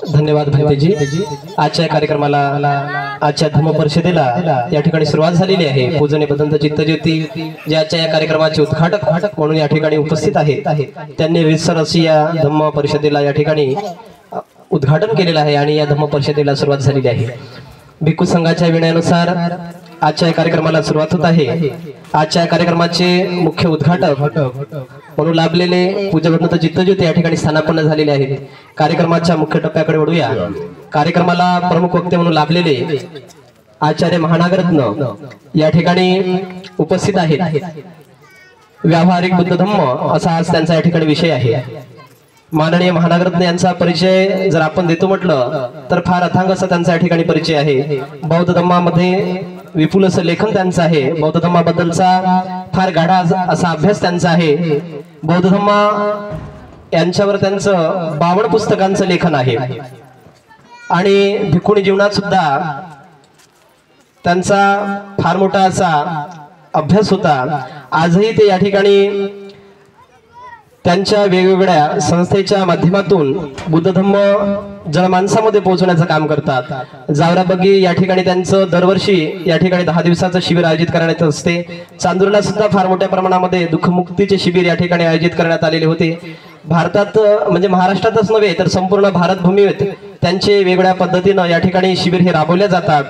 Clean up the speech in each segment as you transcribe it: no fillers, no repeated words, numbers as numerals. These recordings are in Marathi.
धन्यवाद भाईजी। आजच्या कार्यक्रमाला आजच्या धम्म परिषदेला या ठिकाणी सुरुवात झालेली आहे। पूजनीय बदंत चित्तज्योती जे आजच्या या कार्यक्रमाचे उद्घाटक म्हणून या ठिकाणी उपस्थित आहेत, त्यांनी रितसर अशी या धम्म परिषदेला या ठिकाणी उद्घाटन केलेलं आहे आणि या धम्म परिषदेला सुरुवात झालेली आहे। भिक्खू संघाच्या विनयानुसार आजच्या कार्यक्रमाला सुरुवात होत आहे। आजच्या कार्यक्रमाचे मुख्य उद्घाटक म्हणून लाभलेले पूज्य बदंत चित्तज्योती या ठिकाणी स्थानापन्न झालेले आहेत। कार्यक्रमाच्या मुख्य टप्प्याकडे वळूया। कार्यक्रमाला प्रमुख वक्ते म्हणून लाभलेले आचार्य महानागरत्न या ठिकाणी उपस्थित आहेत। व्यावहारिक बुद्ध धम्म असा आज त्यांचा या ठिकाणी विषय आहे। माननीय महानागरत्न यांचा परिचय जर आपण देतो म्हटलं तर फार अथांग असा त्यांचा या ठिकाणी परिचय आहे। बौद्ध धम्मामध्ये विपुल असं लेखन त्यांचं आहे। बौद्ध धम्माबद्दलचा फार गाढा असा अभ्यास त्यांचा आहे। बौद्ध धम्मा यांच्यावर त्यांचं 52 पुस्तकांचं लेखन आहे आणि भिक्खुणी जीवनात सुद्धा त्यांचा फार मोठा असा अभ्यास होता। आजही ते या ठिकाणी त्यांच्या वेगवेगळ्या संस्थेच्या माध्यमातून बुद्ध धम्म जनमानसामध्ये पोहोचवण्याचं काम करतात। जावराबगी या ठिकाणी त्यांचं दरवर्षी या ठिकाणी 10 दिवसाचं शिबिर आयोजित करण्यात असते। चांदूरला सुद्धा फार मोठ्या प्रमाणामध्ये दुःखमुक्तीचे शिबिर या ठिकाणी आयोजित करण्यात आलेले होते। भारतात म्हणजे महाराष्ट्रातच नव्हे तर संपूर्ण भारतभूमीत त्यांचे वेगवेगळ्या पद्धतीनं या ठिकाणी शिबिर हे राबवले जातात।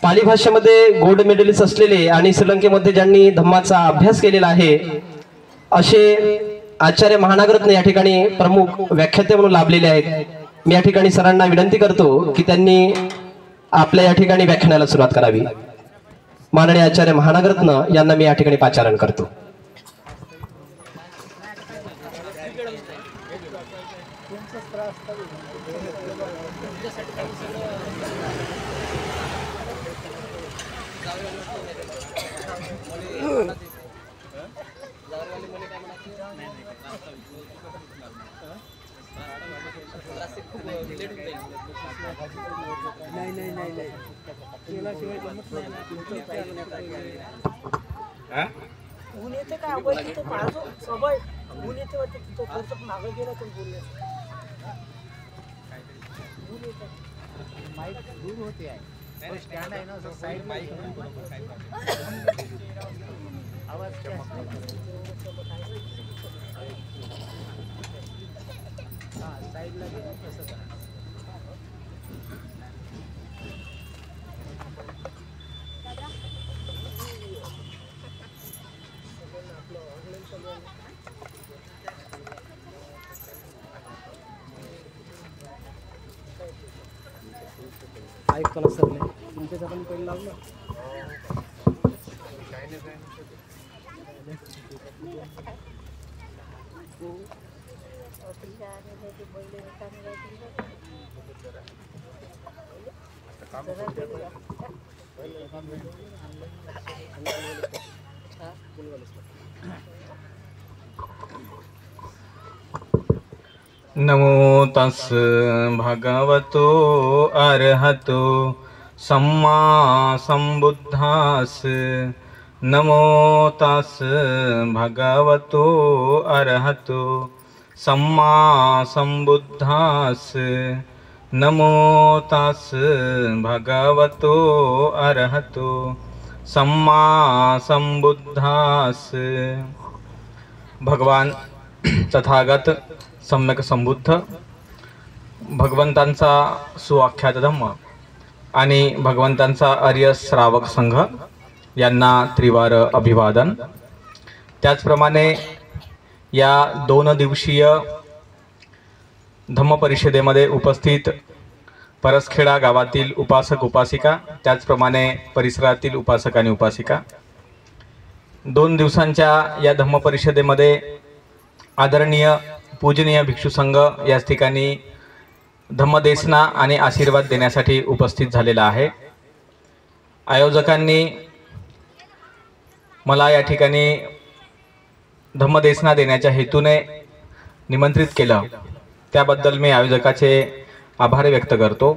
पाली भाषेमध्ये गोल्ड मेडलिस्ट असलेले आणि श्रीलंकेमध्ये ज्यांनी धम्माचा अभ्यास केलेला आहे असे आचार्य महानागरत्न या ठिकाणी प्रमुख व्याख्याते म्हणून लाभलेले आहेत। मी या ठिकाणी सरांना विनंती करतो की त्यांनी आपल्या या ठिकाणी व्याख्यानाला सुरुवात करावी। माननीय आचार्य महानागरत्न यांना मी या ठिकाणी पाचारण करतो। ऐकतो सर नाही तुमच्या पण पहिलं लावलं नमो तस् भगवतो अरहतो सम्मा संबुद्धास। नमो तस् भगवतो अरहतो सम्मा संबुद्धास। नमो तस् भगवतो अरहतो सम्मा संबुद्धास। भगवान तथागत सम्यक संबुद्ध भगवंतांचा सुआख्यात धम्म आणि भगवंतांचा आर्य श्रावक संघ यांना त्रिवार अभिवादन। त्याचप्रमाणे या 2 दिवसीय धम्म परिषदेमध्ये उपस्थित परसखेडा गावातील उपासक उपासिका त्याचप्रमाणे परिसरातील उपासक आणि उपासिका 2 दिवसांच्या या धम्म परिषदेमध्ये आदरणीय पूजनीय भिक्षू संघ याच ठिकाणी धम्मदेसना आणि आशीर्वाद देण्यासाठी उपस्थित झालेला आहे। आयोजकांनी मला या ठिकाणी धम्मदेसना देण्याच्या हेतूने निमंत्रित केलं, त्याबद्दल मी आयोजकाचे आभार व्यक्त करतो।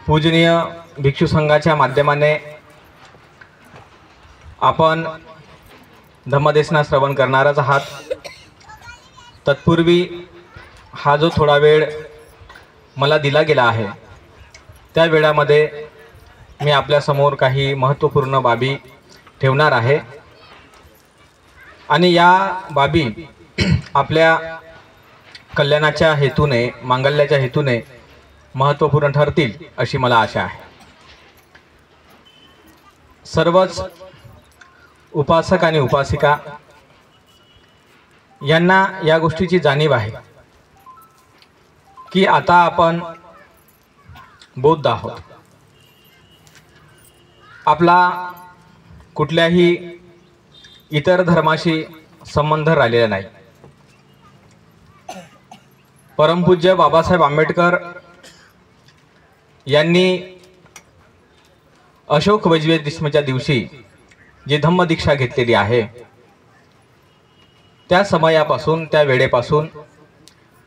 पूजनीय भिक्षू संघाच्या माध्यमाने आपण धम्मदेशना श्रवण करणाराच आहात। तत्पूर्वी हा जो थोडा वेळ मला दिला गेला आहे त्या वेळामध्ये मी आपल्यासमोर काही महत्त्वपूर्ण बाबी ठेवणार आहे आणि या बाबी आपल्या कल्याणाच्या हेतूने, मांगल्याच्या हेतूने महत्त्वपूर्ण ठरतील अशी मला आशा आहे। सर्वच उपासक आणि उपासिका यांना या गोष्टीची जाणीव आहे की आता आपण बौद्ध आहोत। आपला कुठल्याही इतर धर्माशी संबंध राहिलेला नाही। परमपूज्य बाबासाहेब आंबेडकर यांनी अशोक विजयादशमीच्या दिवशी जी धम्मदीक्षा घेतलेली आहे त्या समयापासून, त्या वेळेपासून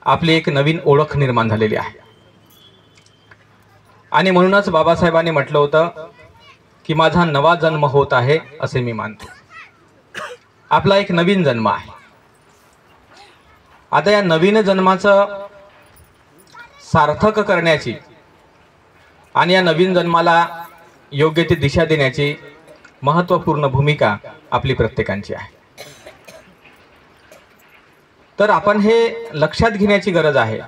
आपली एक नवीन ओळख निर्माण झालेली आहे आणि म्हणूनच बाबासाहेबांनी म्हटलं होतं की माझा नवा जन्म होत आहे असे मी मानतो। आपला एक नवीन जन्म आहे। आता या नवीन जन्माचं सार्थक करण्याची आणि या नवीन जन्माला योग्य ती दिशा देण्याची महत्त्वपूर्ण भूमिका आपली प्रत्येकाची आहे। तर आपण हे लक्षात घेण्याची गरज आहे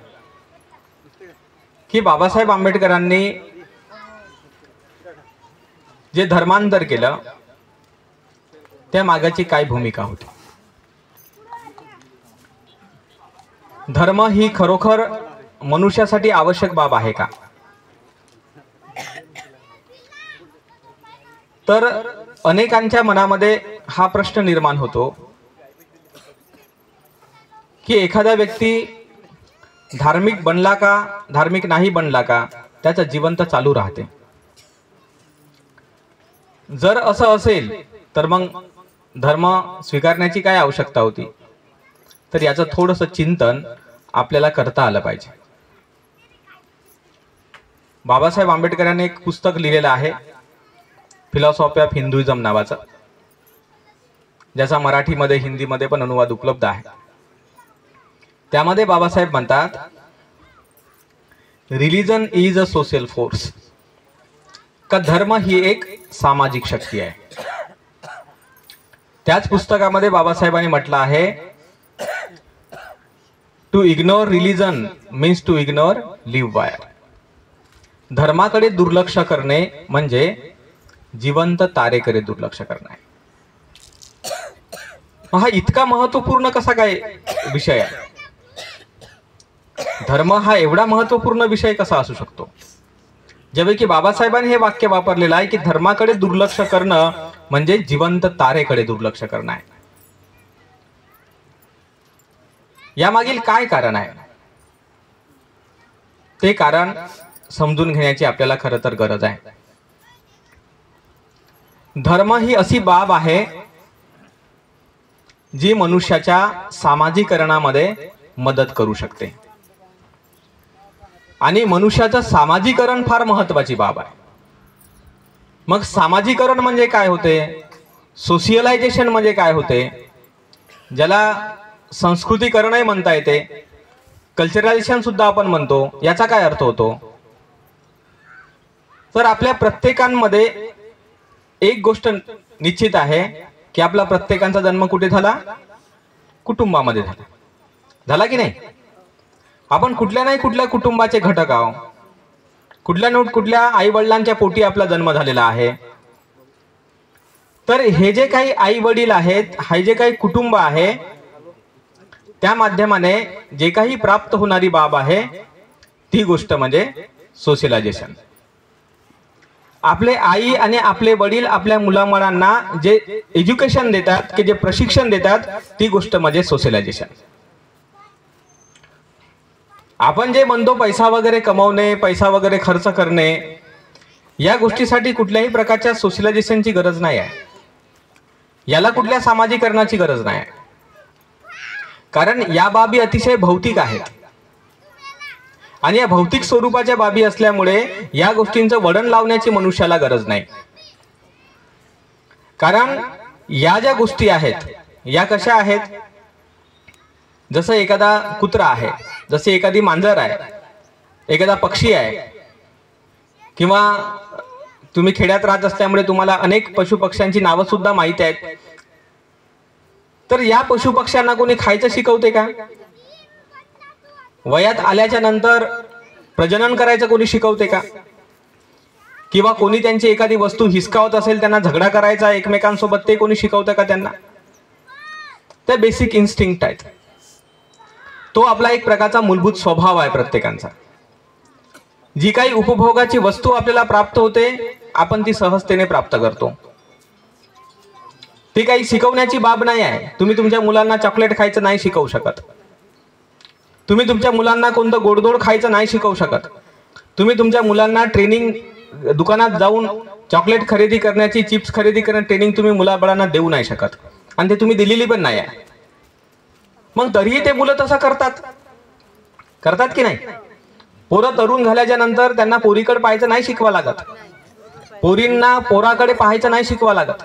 की बाबासाहेब आंबेडकरांनी जे धर्मांतर केलं त्या मागाची काय भूमिका होती। धर्म ही खरोखर मनुष्यासाठी आवश्यक बाब आहे का? तर अनेकांच्या मनामध्ये हा प्रश्न निर्माण होतो की एखादा व्यक्ती धार्मिक बनला का, धार्मिक नाही बनला का, त्याचं जीवन तर चालू राहते। जर असं असेल तर मग धर्म स्वीकारण्याची काय आवश्यकता होती? तर याचं थोडंसं चिंतन आपल्याला करता आलं पाहिजे। बाबासाहेब आंबेडकरांनी एक पुस्तक लिहिलेलं आहे फिलॉसॉफी ऑफ हिंदुइझम नावाचं, ज्याचा मराठीमध्ये, हिंदीमध्ये पण अनुवाद उपलब्ध आहे। त्यामध्ये बाबासाहेब म्हणतात religion is a social force, का धर्म ही एक सामाजिक शक्ती आहे। त्याच पुस्तकामध्ये बाबासाहेबांनी म्हटलं आहे to ignore religion means to ignore live wire. धर्माकडे दुर्लक्ष करणे म्हणजे जिवंत तारेकडे दुर्लक्ष करणे। हा इतका महत्त्वपूर्ण कसा काय विषय आहे? धर्म हा एवढा महत्त्वपूर्ण विषय कसा असू शकतो? ज्यावेळी की बाबासाहेबांनी हे वाक्य वापरलेलं आहे की धर्माकडे दुर्लक्ष करणं म्हणजे जिवंत तारेकडे दुर्लक्ष करणं आहे। यामागील काय कारण आहे? ते कारण समजून घेण्याची आपल्याला खरं तर गरज आहे। धर्म ही अशी बाब आहे जी मनुष्याच्या सामाजिकरणामध्ये मदत करू शकते आणि मनुष्याचं सामाजिकरण फार महत्त्वाची बाब आहे। मग सामाजिकरण म्हणजे काय होते? सोशियलायझेशन म्हणजे काय होते? ज्याला संस्कृतीकरणही म्हणता येते, कल्चरलायझेशन सुद्धा आपण म्हणतो। याचा काय अर्थ होतो? तर आपल्या प्रत्येकांमध्ये एक गोष्ट निश्चित आहे की आपला प्रत्येकाचा जन्म कुठे झाला? कुटुंबामध्ये झाला। झाला की नाही? आपण कुठल्या नाही कुठल्या कुटुंबाचे घटक आहोत। कुठल्या आई वडिलांच्या पोटी आपला जन्म झालेला आहे। तर हे जे काही आई वडील आहेत, हे जे काही कुटुंब आहे, त्या माध्यमाने जे काही प्राप्त होणारी बाब आहे ती गोष्ट म्हणजे सोशलायझेशन। आपले आई आणि आपले वडील आपल्या मुलामुलांना जे एज्युकेशन देतात, की जे प्रशिक्षण देतात, ती गोष्ट म्हणजे सोशलायझेशन। आपण जे म्हणतो पैसा वगैरे कमवणे, पैसा वगैरे खर्च करणे, या गोष्टीसाठी कुठल्याही प्रकारच्या सोशलायझेशनची गरज नाही आहे। याला कुठल्या सामाजिकरणाची गरज नाही आहे, कारण या बाबी अतिशय भौतिक आहेत आणि या भौतिक स्वरूपाच्या बाबी असल्यामुळे या गोष्टींचं वळण लावण्याची मनुष्याला गरज नाही। कारण या ज्या गोष्टी आहेत या कशा आहेत? जसं एखादा कुत्रा आहे, जसे एखादी मांजर आहे, एखादा पक्षी आहे, किंवा तुम्ही खेड्यात राहत असल्यामुळे तुम्हाला अनेक पशुपक्ष्यांची नावं सुद्धा माहिती आहेत. तर या पशुपक्ष्यांना कोणी खायचं शिकवते का? वयात आल्याच्या नंतर प्रजनन करायचं कोणी शिकवते का? किंवा कोणी त्यांची एखादी वस्तू हिसकावत असेल, त्यांना झगडा करायचा एकमेकांसोबत, ते कोणी शिकवतं का त्यांना? त्या बेसिक इन्स्टिंक्ट आहेत. तो आपला एक प्रकारचा मूलभूत स्वभाव आहे प्रत्येकाचा. जी काही उपभोगाची वस्तू आपल्याला प्राप्त होते, आपण ती सहजतेने प्राप्त करतो. ती काही शिकवण्याची बाब नाही आहे. तुम्ही तुमच्या मुलांना चॉकलेट खायचं नाही शिकवू शकत. तुम्ही तुमच्या मुलांना कोणतं गोडधोड खायचं नाही शिकवू शकत. तुम्ही तुमच्या मुलांना ट्रेनिंग दुकानात जाऊन चॉकलेट खरेदी करण्याची, चिप्स खरेदी करण्याची ट्रेनिंग तुम्ही मुलाबाळांना देऊ नाही शकत, आणि ते तुम्ही दिलेली पण नाही आहे. मग तरीही ते मुलं तसं करतात की नाही? पोरं तरुण झाल्याच्या नंतर त्यांना पोरीकडे पाहायचं नाही शिकवा लागत, पोरींना पोराकडे पाहायचं नाही शिकवा लागत.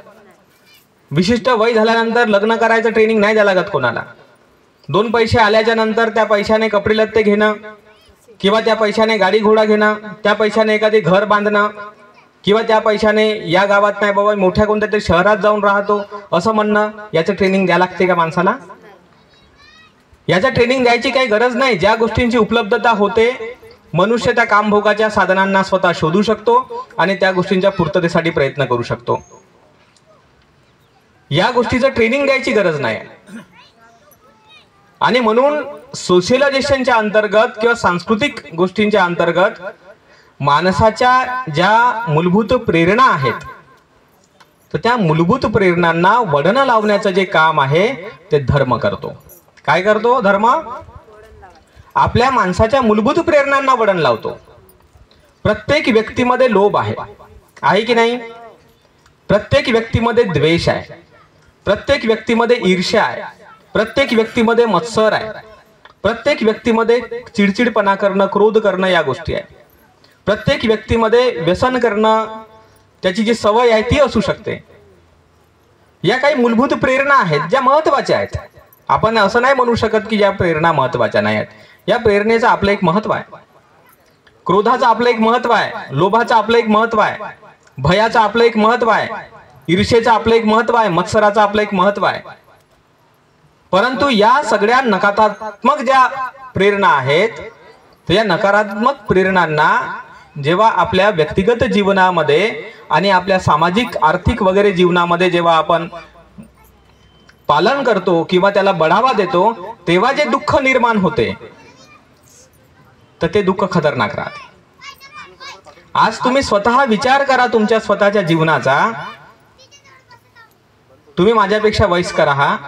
विशिष्ट वय झाल्यानंतर लग्न करायचं ट्रेनिंग नाही द्यावं लागत कोणाला. 2 पैसे आल्याच्या नंतर त्या पैशाने कपडे लत्ते घेणं, किंवा त्या पैशाने गाडी घोडा घेणं, त्या पैशाने एखादे घर बांधणं, किंवा त्या पैशाने या गावात नाही बाबा मोठ्या कोणत्या तरी शहरात जाऊन राहतो असं म्हणणं, याचं ट्रेनिंग द्यावं लागते का माणसाला? याचं ट्रेनिंग द्यायची काही गरज नाही. ज्या गोष्टींची उपलब्धता होते, मनुष्य त्या कामभोगाच्या साधनांना स्वतः शोधू शकतो आणि त्या गोष्टींच्या पूर्ततेसाठी प्रयत्न करू शकतो. या गोष्टीचं ट्रेनिंग द्यायची गरज नाही. आणि म्हणून सोशलायझेशनच्या अंतर्गत किंवा सांस्कृतिक गोष्टींच्या अंतर्गत माणसाच्या ज्या मूलभूत प्रेरणा आहेत, तर त्या मूलभूत प्रेरणांना वळण लावण्याचं जे काम आहे ते धर्म करतो. काय करतो? धर्म आपल्या माणसाच्या मूलभूत प्रेरणांना वळण लावतो. प्रत्येक व्यक्तीमध्ये लोभ आहे की नाही? प्रत्येक व्यक्तीमध्ये द्वेष आहे, प्रत्येक व्यक्तीमध्ये ईर्ष्या आहे, प्रत्येक व्यक्तीमध्ये मत्सर आहे, प्रत्येक व्यक्तीमध्ये चिडचिडपणा करणं, क्रोध करणं या गोष्टी आहेत. प्रत्येक व्यक्तीमध्ये व्यसन करणं, त्याची जी सवय आहे ती असू शकते. या काही मूलभूत प्रेरणा आहेत ज्या महत्वाच्या आहेत. आपण असं नाही म्हणू शकत की या प्रेरणा महत्वाच्या नाही आहेत. या प्रेरणेचं आपलं एक महत्व आहे. क्रोधाचं आपलं एक महत्व आहे, लोभाचं आपलं एक महत्व आहे, भयाचं आपलं एक महत्व आहे, ईर्षेचं आपलं एक महत्व आहे, मत्सराचं आपलं एक महत्व आहे. परंतु या सगळ्या नकारात्मक ज्या प्रेरणा आहेत, तर या नकारात्मक प्रेरणांना जेव्हा आपल्या व्यक्तिगत जीवनामध्ये आणि आपल्या सामाजिक आर्थिक वगैरे जीवनामध्ये जेव्हा आपण पालन करतो किंवा त्याला बढावा देतो, तेव्हा जे दुःख निर्माण होते, तर ते दुःख खतरनाक राहते. आज तुम्ही स्वतः विचार करा तुमच्या स्वतःच्या जीवनाचा. तुम्ही माझ्यापेक्षा वयस्कर आहात,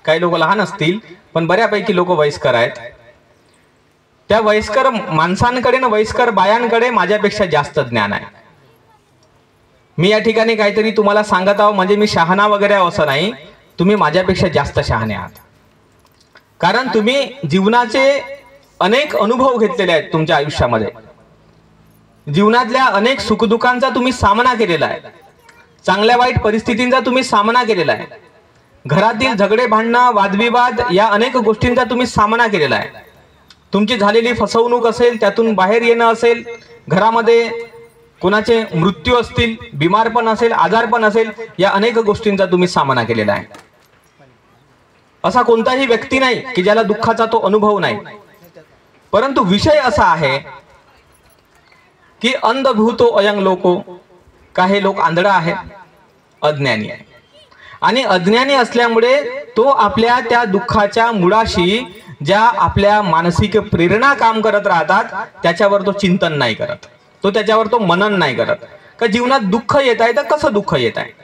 काही लोक लहान असतील पण बऱ्यापैकी लोक वयस्कर आहेत. त्या वयस्कर माणसांकडे ना वयस्कर बायांकडे माझ्यापेक्षा जास्त ज्ञान आहे. मी या ठिकाणी काहीतरी तुम्हाला सांगत आहो म्हणजे मी शहाणा वगैरे असं नाही. तुम्ही माझ्यापेक्षा जास्त शहाणे आहात, कारण तुम्ही जीवनाचे अनेक अनुभव घेतलेले आहेत. तुमच्या आयुष्यामध्ये जीवनातल्या अनेक सुखदुःखांचा तुम्ही सामना केलेला आहे, चांगल्या वाईट परिस्थितींचा तुम्ही सामना केलेला आहे, घरातील झगडे भांडणं वादविवाद या अनेक गोष्टींचा तुम्ही सामना केलेला आहे. तुमची झालेली फसवणूक असेल, त्यातून बाहेर येणं असेल, घरामध्ये कोणाचे मृत्यू असतील, बिमारपण असेल, आजारपण असेल, या अनेक गोष्टींचा तुम्ही सामना केलेला आहे. असा कोणताही व्यक्ती नाही की ज्याला दुःखाचा तो अनुभव नाही. परंतु विषय असा आहे की अंधभूतो अयं लोको, काही लोक आंधळ आहे, अज्ञानी आहे. आणि अज्ञानी असल्यामुळे तो आपल्या त्या दुःखाच्या मुळाशी ज्या आपल्या मानसिक प्रेरणा काम करत राहतात त्याच्यावर तो चिंतन नाही करत, तो त्याच्यावर तो मनन नाही करत. का जीवनात दुःख येत आहे तर कसं दुःख येत आहे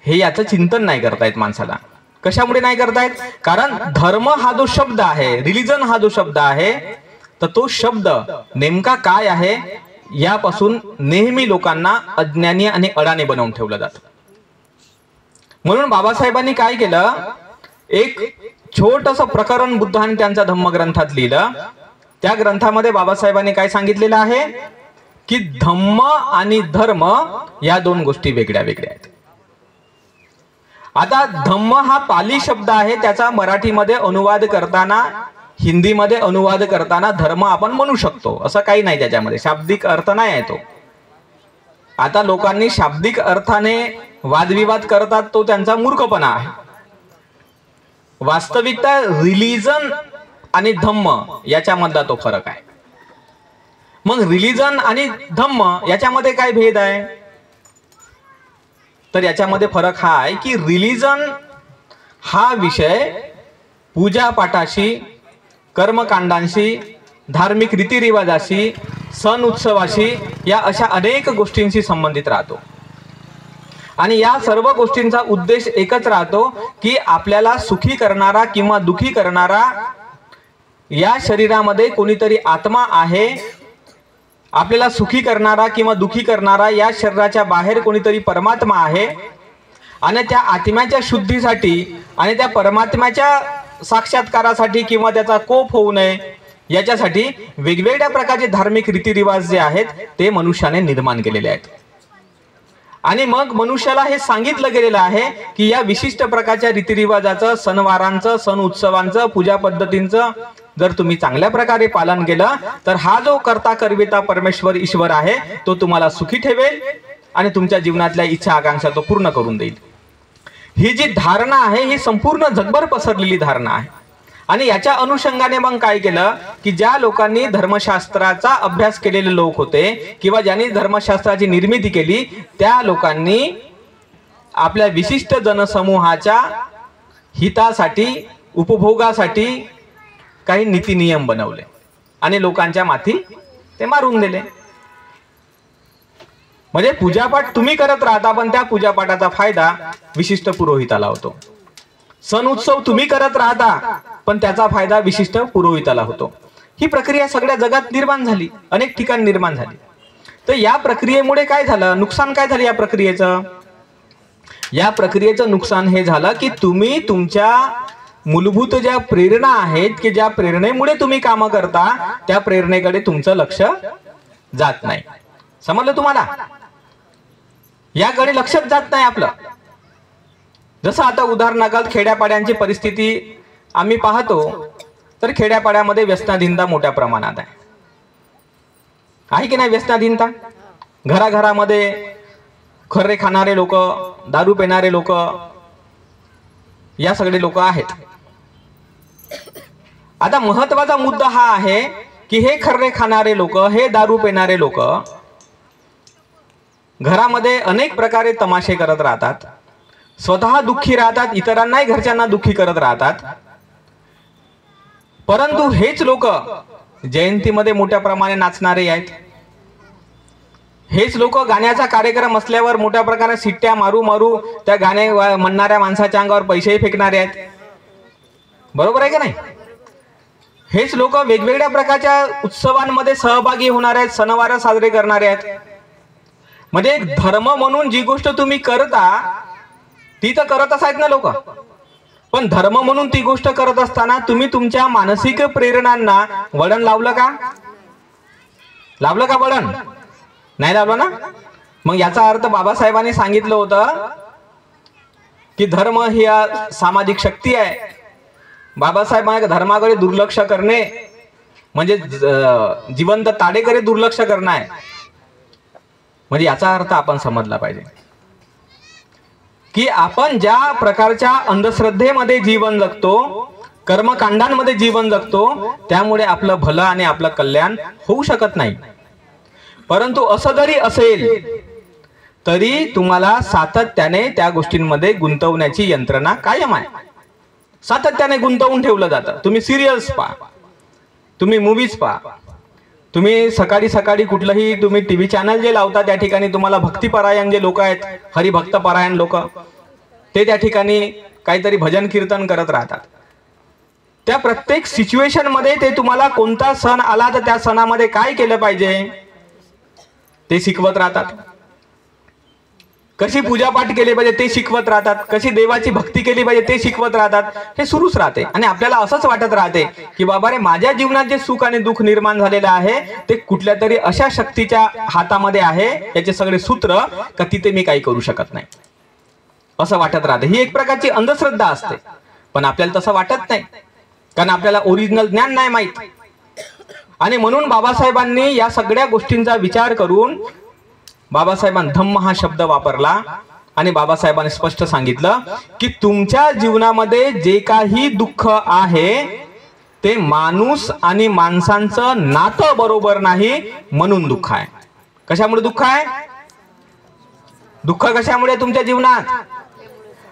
हे याचं चिंतन नाही करतायत माणसाला. कशामुळे नाही करतायत? कारण धर्म हा जो शब्द आहे, रिलिजन हा जो शब्द आहे, तर तो शब्द नेमका काय आहे यापासून नेहमी लोकांना अज्ञानी आणि अडाणी बनवून ठेवलं जातं. म्हणून बाबासाहेबांनी काय केलं, एक छोटंसं प्रकरण बुद्धाने त्यांच्या धम्मग्रंथात लिहिलं. त्या ग्रंथामध्ये बाबासाहेबांनी काय सांगितलेलं आहे की धम्म आणि धर्म या दोन गोष्टी वेगळ्या वेगळ्या आहेत. आता धम्म हा पाली शब्द आहे, त्याचा मराठीमध्ये अनुवाद करताना, हिंदीमध्ये अनुवाद करताना धर्म आपण म्हणू शकतो, असं काही नाही, त्याच्यामध्ये शाब्दिक अर्थ नाही आहे तो. आता लोकांनी शाब्दिक अर्थाने वादविवाद करतात, तो त्यांचा मूर्खपणा आहे. वास्तविकता रिलीजन आणि धम्म याच्यामधला तो फरक आहे. मग रिलीजन आणि धम्म याच्यामध्ये काय भेद आहे? तर याच्यामध्ये फरक हा आहे की रिलीजन हा विषय पूजापाठाशी, कर्मकांडांशी, धार्मिक रीतिरिवाजाशी, सण उत्सवाशी या अशा अनेक गोष्टींशी संबंधित राहतो. आणि या सर्व गोष्टींचा उद्देश एकच राहतो की आपल्याला सुखी करणारा किंवा दुखी करणारा या शरीरामध्ये कोणीतरी आत्मा आहे, आपल्याला सुखी करणारा किंवा दुखी करणारा या शरीराच्या बाहेर कोणीतरी परमात्मा आहे. आणि त्या आत्म्याच्या शुद्धीसाठी आणि त्या परमात्म्याच्या साक्षात्कारासाठी किंवा त्याचा कोप होऊ नये याच्यासाठी वेगवेगळ्या प्रकारचे धार्मिक रीतिरिवाज जे आहेत ते मनुष्याने निर्माण केलेले आहेत. आणि मग मनुष्याला हे सांगितलं गेलेलं आहे की या विशिष्ट प्रकारच्या रीतिरिवाजाचं, सणवारांचं, सण उत्सवांचं, पूजा पद्धतींचं जर तुम्ही चांगल्या प्रकारे पालन केलं तर हा जो कर्ता करविता परमेश्वर ईश्वर आहे तो तुम्हाला सुखी ठेवेल आणि तुमच्या जीवनातल्या इच्छा आकांक्षा तो पूर्ण करून देईल. ही जी धारणा आहे ही संपूर्ण जगभर पसरलेली धारणा आहे. आणि याच्या अनुषंगाने मग काय केलं की ज्या लोकांनी धर्मशास्त्राचा अभ्यास केलेले लोक होते किंवा ज्यांनी धर्मशास्त्राची निर्मिती केली त्या लोकांनी आपल्या विशिष्ट जनसमूहाच्या हितासाठी, उपभोगासाठी काही नीती नियम बनवले आणि लोकांच्या माथी ते मारून दिले. म्हणजे पूजापाठ तुम्ही करत राहता पण त्या पूजापाठाचा फायदा विशिष्ट पुरोहिताला होतो. सण उत्सव तुम्ही करत राहता पण त्याचा फायदा विशिष्ट पुरोहिताला होतो. ही प्रक्रिया सगळ्या जगात निर्माण झाली, अनेक ठिकाणी निर्माण झाली. तर या प्रक्रियेमुळे काय झालं, नुकसान काय झालं या प्रक्रियेचं? या प्रक्रियेचं नुकसान हे झालं की तुम्ही तुमच्या मूलभूत ज्या प्रेरणा आहेत की ज्या प्रेरणेमुळे तुम्ही कामं करता त्या प्रेरणेकडे तुमचं लक्ष जात नाही. समजलं तुम्हाला? याकडे लक्षच जात नाही आपलं. जसं आता उदाहरणार्थ खेड्यापाड्यांची परिस्थिती आम्ही पाहतो तर खेड्यापाड्यामध्ये व्यसनाधीनता मोठ्या प्रमाणात आहे की नाही? व्यसनाधीनता घराघरामध्ये खर्रे खाणारे लोक, दारू पिणारे लोक, या सगळे लोक आहेत. आता महत्वाचा मुद्दा हा आहे की हे खर्रे खाणारे लोक, हे दारू पिणारे लोक घरामध्ये अनेक प्रकारे तमाशे करत राहतात, स्वतः दुःखी राहतात, इतरांनाही घरच्यांना दुःखी करत राहतात. परंतु हेच लोक जयंतीमध्ये मोठ्या प्रमाणे नाचणारे आहेत. हेच लोक गाण्याचा कार्यक्रम असल्यावर मोठ्या प्रकारे शिट्ट्या मारू मारू त्या गाणे म्हणणाऱ्या माणसाच्या अंगावर पैसेही फेकणारे आहेत. बरोबर आहे का नाही? हेच लोक वेगवेगळ्या प्रकारच्या उत्सवांमध्ये सहभागी होणार आहेत, सणवार साजरे करणारे आहेत. म्हणजे एक धर्म म्हणून जी गोष्ट तुम्ही करता ती तर करतच आहेत ना लोक, पण धर्म म्हणून ती गोष्ट करत असताना तुम्ही तुमच्या मानसिक प्रेरणांना वळण लावलं का? लावलं का वळण? नाही लावलं ना. मग याचा अर्थ बाबासाहेबांनी सांगितलं होतं की धर्म ही सामाजिक शक्ती आहे. बाबासाहेब धर्माकडे दुर्लक्ष करणे म्हणजे जिवंत ताडेकडे दुर्लक्ष करणं आहे. म्हणजे याचा अर्थ आपण समजला पाहिजे की आपण ज्या प्रकारच्या अंधश्रद्धेमध्ये जीवन जगतो, कर्मकांडांमध्ये जीवन जगतो, त्यामुळे आपलं भलं आणि आपलं कल्याण होऊ शकत नाही. परंतु असं जरी असेल तरी तुम्हाला सातत्याने त्या गोष्टींमध्ये गुंतवण्याची यंत्रणा कायम आहे. सातत्याने गुंतवून ठेवलं जातं. तुम्ही सिरियल्स पहा, तुम्ही मूवीज पहा, तुम्ही सकाळी सकाळी कुठलंही तुम्ही टीव्ही चॅनल जे लावता त्या ठिकाणी तुम्हाला भक्तिपरायण जे लोक आहेत, हरिभक्तपरायण लोक, ते त्या ठिकाणी काहीतरी भजन कीर्तन करत राहतात. त्या प्रत्येक सिच्युएशन मध्ये ते तुम्हाला कोणता सण आला तर त्या सणामध्ये काय केलं पाहिजे ते शिकवत राहतात. कशी पूजापाठ केली पाहिजे ते शिकवत राहतात, कशी देवाची भक्ती केली पाहिजे ते शिकवत राहतात. हे सुरूच राहते आणि आपल्याला असंच वाटत राहते की बाबा रे माझ्या जीवनात जे सुख आणि दुःख निर्माण झालेलं आहे ते कुठल्या तरी अशा शक्तीच्या हातामध्ये आहे, याचे सगळे सूत्र का तिथे मी काही करू शकत नाही. असं वाटत राहते. ही एक प्रकारची अंधश्रद्धा असते. पण आपल्याला तसं वाटत नाही, कारण आपल्याला ओरिजिनल ज्ञान नाही माहित. आणि म्हणून बाबासाहेबांनी या सगळ्या गोष्टींचा विचार करून बाबासाहेबांनी धम्म हा शब्द वापरला. आणि बाबासाहेबांनी स्पष्ट सांगितलं की तुमच्या जीवनामध्ये जे काही दुःख आहे ते माणूस आणि माणसांचं नातं बरोबर नाही म्हणून दुःख आहे. कशामुळे दुःख आहे? दुःख कशामुळे तुमच्या जीवनात?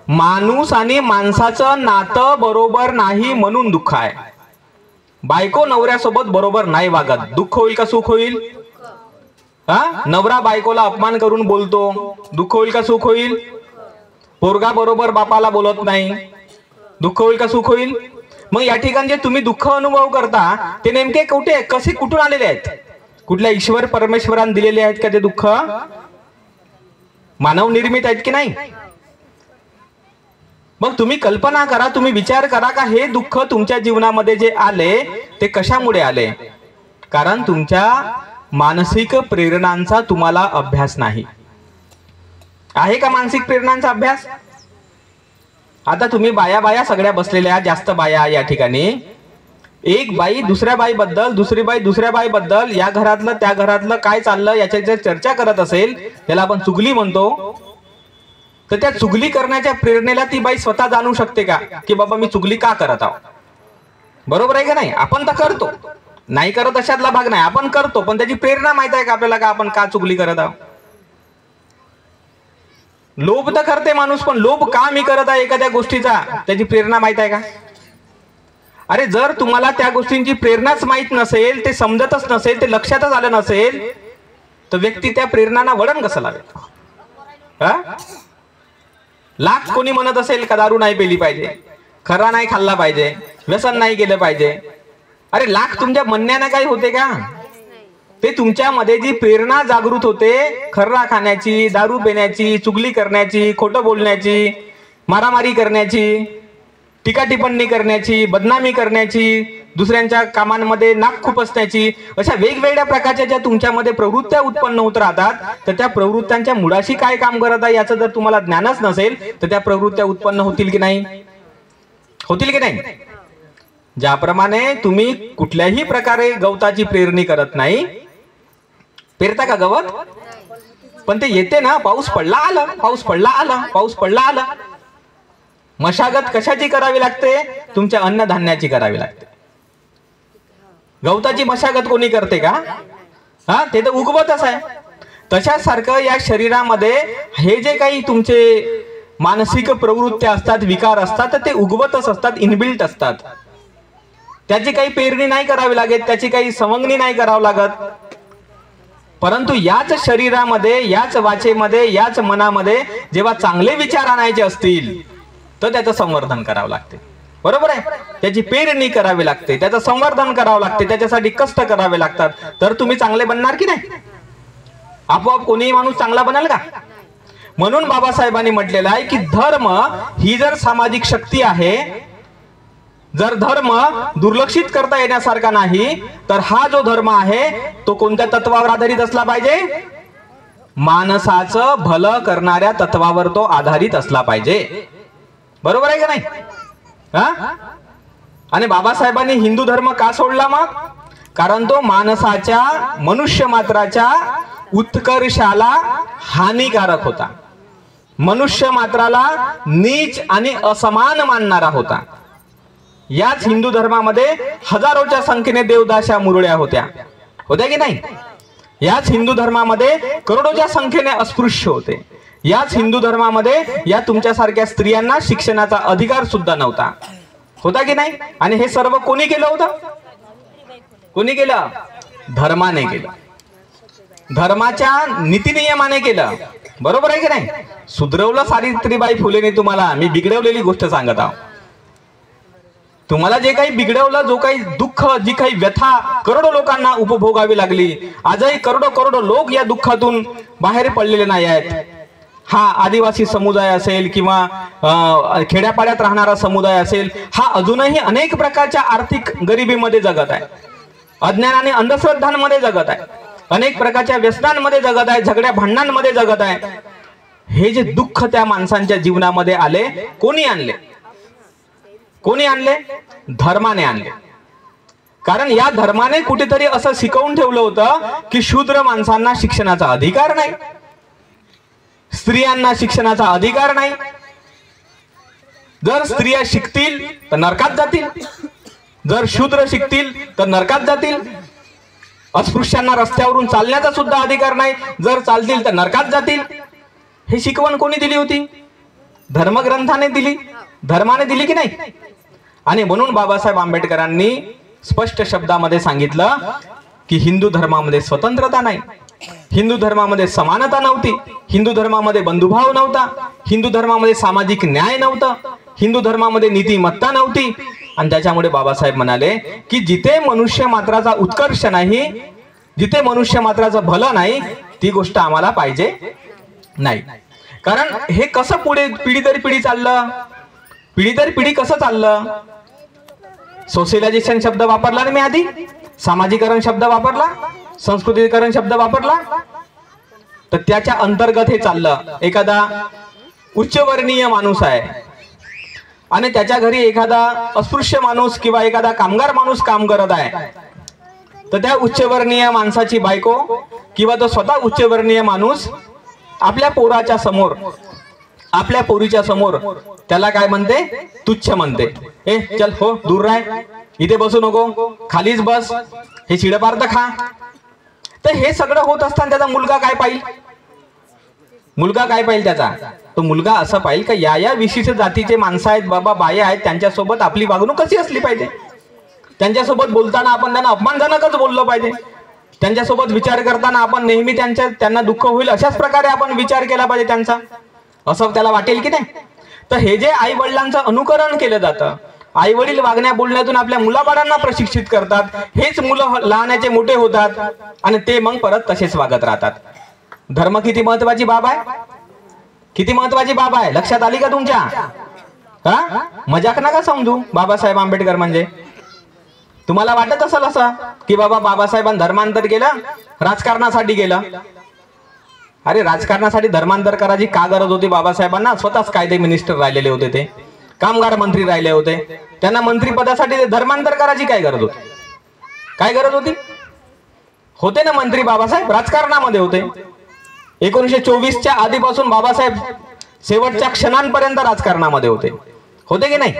माणूस आणि माणसाचं नातं बरोबर नाही म्हणून दुःख आहे. बायको नवऱ्यासोबत बरोबर नाही वागत, दुःख होईल का सुख होईल? नवरा बायकोला अपमान करून बोलतो, दुःख होईल का सुख होईल? पोरगा बरोबर बापाला बोलत नाही, दुःख होईल का सुख होईल? मग या ठिकाणी जे तुम्ही दुःख अनुभव करता ते नेमके कुठे कसे कुठून आलेले आहेत? कुठल्या ईश्वर परमेश्वराने दिलेले आहेत का ते दुःख? मानव निर्मित आहेत की नाही? मग तुम्ही कल्पना करा, तुम्ही विचार करा का हे दुःख तुमच्या जीवनामध्ये जे आले ते कशामुळे आले? कारण तुमच्या मानसिक प्रेरणांचा तुम्हाला अभ्यास नाही. आहे का मानसिक प्रेरणांचा अभ्यास? आता तुम्ही बाया सगळ्या बसलेल्या, जास्त बाया या ठिकाणी, एक बाई दुसऱ्या बाई बद्दल, दुसरी बाई दुसऱ्या बाई बद्दल, या घरातलं त्या घरातलं काय चाललं याच्या चर्चा करत असेल, त्याला आपण चुगली म्हणतो. तर त्या चुगली करण्याच्या प्रेरणेला ती बाई स्वतः जाणू शकते का की बाबा मी चुगली का करत आहो? बरोबर आहे का नाही? आपण तर करतो, नाही करत अशातला भाग नाही, आपण करतो. पण त्याची प्रेरणा माहित आहे का आपल्याला का आपण का चुगली करत आहोत? लोभ तर करते माणूस, पण लोभ का मी करत आहे एखाद्या गोष्टीचा त्याची प्रेरणा माहित आहे का? अरे जर तुम्हाला त्या गोष्टींची प्रेरणाच माहित नसेल, ते समजतच नसेल, ते लक्षातच आलं नसेल, तर व्यक्ती त्या प्रेरणांना वळण कसं लावेल? लाख कोणी म्हणत असेल का दारू नाही पेली पाहिजे, खरा नाही खाल्ला पाहिजे, व्यसन नाही केलं पाहिजे. अरे लाख तुमच्या म्हणण्याने काही होते का? ते तुमच्यामध्ये जी प्रेरणा जागृत होते खर्रा खाण्याची, दारू पिण्याची, चुगली करण्याची, खोटं बोलण्याची, मारामारी करण्याची, टीका टिप्पणी करण्याची, बदनामी करण्याची, दुसऱ्यांच्या कामांमध्ये नाक खुपसण्याची, अशा वेगवेगळ्या प्रकारच्या ज्या तुमच्यामध्ये प्रवृत्त्या उत्पन्न होत राहतात, तर त्या प्रवृत्त्यांच्या मुळाशी काय काम करत आहे याचं जर तुम्हाला ज्ञानच नसेल तर त्या प्रवृत्त्या उत्पन्न होतील की नाही? होतील की नाही? ज्याप्रमाणे तुम्ही कुठल्याही प्रकारे गवताची पेरणी करत नाही, पेरता का गवत? पण ते येते ना, पाऊस पडला आला, पाऊस पडला आला, पाऊस पडला आला. मशागत कशाची करावी लागते? तुमच्या अन्नधान्याची करावी लागते. गवताची मशागत कोणी करते का? ते तर उगवतच आहे. तशाच सारखं या शरीरामध्ये हे जे काही तुमचे मानसिक प्रवृत्त्या असतात, विकार असतात, तर ते उगवतच असतात, इनबिल्ट असतात. त्याची काही पेरणी नाही करावी लागत, त्याची काही सवंगणी नाही करावं लागत. परंतु याच शरीरामध्ये, याच वाचेमध्ये, याच मनामध्ये जेव्हा चांगले विचार आणायचे असतील तर त्याचं संवर्धन करावं लागते. बरोबर आहे? त्याची पेरणी करावी लागते, त्याचं संवर्धन करावं लागते, त्याच्यासाठी कष्ट करावे लागतात. तर तुम्ही चांगले बनणार की नाही? आपोआप कोणीही माणूस चांगला बनेल का? म्हणून बाबासाहेबांनी म्हटलेलं आहे की धर्म ही जर सामाजिक शक्ती आहे, जर धर्म दुर्लक्षित करता येण्यासारखा नाही, तर हा जो धर्म आहे तो कोणत्या तत्वावर आधारित असला पाहिजे? माणसाचं भलं करणाऱ्या तत्वावर तो आधारित असला पाहिजे. बरोबर आहे का नाही? आणि बाबासाहेबांनी हिंदू धर्म का सोडला मग? कारण तो माणसाच्या, मनुष्य मात्राच्या उत्कर्षाला हानिकारक होता. मनुष्य मात्राला नीच आणि असमान मानणारा होता. याच हिंदू धर्मामध्ये हजारोच्या संख्येने देवदाशा मुरळ्या होत्या की नाही? याच हिंदू धर्मामध्ये करोडोच्या संख्येने अस्पृश्य होते. याच हिंदू धर्मामध्ये या तुमच्यासारख्या स्त्रियांना शिक्षणाचा अधिकार सुद्धा नव्हता. होता की नाही? आणि हे सर्व कोणी केलं होतं? कोणी केलं? धर्माने केलं, धर्माच्या नीतिनियमाने केलं. बरोबर आहे की नाही? सुधरवलं सावित्रीबाई फुलेने तुम्हाला. मी बिघडवलेली गोष्ट सांगत आहो. तुम्हाला जे काही बिघडवलं, जो काही दुःख, जी काही व्यथा करोडो लोकांना उपभोगावी लागली, आजही करोडो लोक या दुःखातून बाहेर पडलेले नाही आहेत. हा आदिवासी समुदाय असेल किंवा खेड्यापाड्यात राहणारा समुदाय असेल, हा अजूनही अनेक प्रकारच्या आर्थिक गरिबीमध्ये जगत आहे, अज्ञान आणि अंधश्रद्धांमध्ये जगत आहे, अनेक प्रकारच्या व्यसनांमध्ये जगत आहे, झगड्या भांडणांमध्ये जगत आहे. हे जे दुःख त्या माणसांच्या जीवनामध्ये आले, कोणी आणले? कोणी आणले? धर्माने आणले. कारण या धर्माने कुठेतरी असं शिकवून ठेवलं होतं की शूद्र माणसांना शिक्षणाचा अधिकार नाही, स्त्रियांना शिक्षणाचा अधिकार नाही. जर स्त्रिया शिकतील तर नरकात जातील, जर शूद्र शिकतील तर नरकात जातील. अस्पृश्यांना रस्त्यावरून चालण्याचा सुद्धा अधिकार नाही, जर चालतील तर नरकात जातील. हे शिकवण कोणी दिली होती? धर्मग्रंथाने दिली, धर्माने दिली की नाही? आणि म्हणून बाबासाहेब आंबेडकरांनी स्पष्ट शब्दामध्ये सांगितलं की हिंदू धर्मामध्ये स्वतंत्रता नाही, हिंदू धर्मामध्ये समानता नव्हती, हिंदू धर्मामध्ये बंधुभाव नव्हता, हिंदू धर्मामध्ये सामाजिक न्याय नव्हता, हिंदू धर्मामध्ये नीतिमत्ता नव्हती. आणि त्याच्यामुळे बाबासाहेब म्हणाले की जिथे मनुष्य मात्राचा उत्कर्ष नाही, जिथे मनुष्य मात्राचं भलं नाही, ती गोष्ट आम्हाला पाहिजे नाही. कारण हे कसं पुढे पिढी दर पिढी चाललं, पिढी दर पिढी कसं चाललं? सोशलायझेशन शब्द वापरला ना मी आधी, सामाजिकरण शब्द वापरला, संस्कृतीकरण शब्द वापरला, तर त्याच्या अंतर्गत हे चाललं. एखादा उच्चवर्णीय माणूस आहे आणि त्याच्या घरी एखादा अस्पृश्य माणूस किंवा एखादा कामगार माणूस काम करत आहे, तर त्या उच्चवर्णीय माणसाची बायको किंवा तो स्वतः उच्चवर्णीय माणूस आपल्या पोराच्या समोर, आपल्या पोरीच्या समोर त्याला काय म्हणते? तुच्छ म्हणते. ए चल हो, दूर राह, इथे बसू नको, खालीच बस, हे शिडपार्थ खा. तर हे सगळं होत असताना त्याचा मुलगा काय पाहिल? मुलगा काय पाहिल त्याचा? तो मुलगा असं पाहिल का या विशिष्ट जातीचे माणसं आहेत बाबा, बाया आहेत, त्यांच्यासोबत आपली वागणूक कशी असली पाहिजे, त्यांच्यासोबत बोलताना आपण त्यांना अपमानजनकच बोललं पाहिजे, त्यांच्यासोबत विचार करताना आपण नेहमी त्यांना दुःख होईल अशाच प्रकारे आपण विचार केला पाहिजे त्यांचा, असं त्याला वाटेल की नाही? तर हे जे आई वडिलांचं अनुकरण केलं जातं, आई वडील वागण्या बोलण्यातून आपल्या मुलाबाळांना प्रशिक्षित करतात, हेच मुलं लहानाचे मोठे होतात आणि ते मग परत तसेच वागत राहतात. धर्म किती महत्वाची बाब आहे, किती महत्वाची बाब आहे, लक्षात आली का तुमच्या? हा, मजाक नका समजू. बाबासाहेब आंबेडकर म्हणजे तुम्हाला वाटत असेल असं की बाबा बाबासाहेबांनी धर्मांतर केलं, राजकारणासाठी केलं. अरे राजकारणासाठी धर्मांतर करायची का गरज होती बाबासाहेबांना? स्वतःच कायदे मिनिस्टर राहिलेले होते, ते कामगार मंत्री राहिले होते, त्यांना मंत्रीपदासाठी धर्मांतर करायची काय गरज होती? काय गरज होती? होते ना मंत्री बाबासाहेब, राजकारणामध्ये होते. 1924च्या आधीपासून बाबासाहेब शेवटच्या क्षणांपर्यंत राजकारणामध्ये होते, होते की नाही?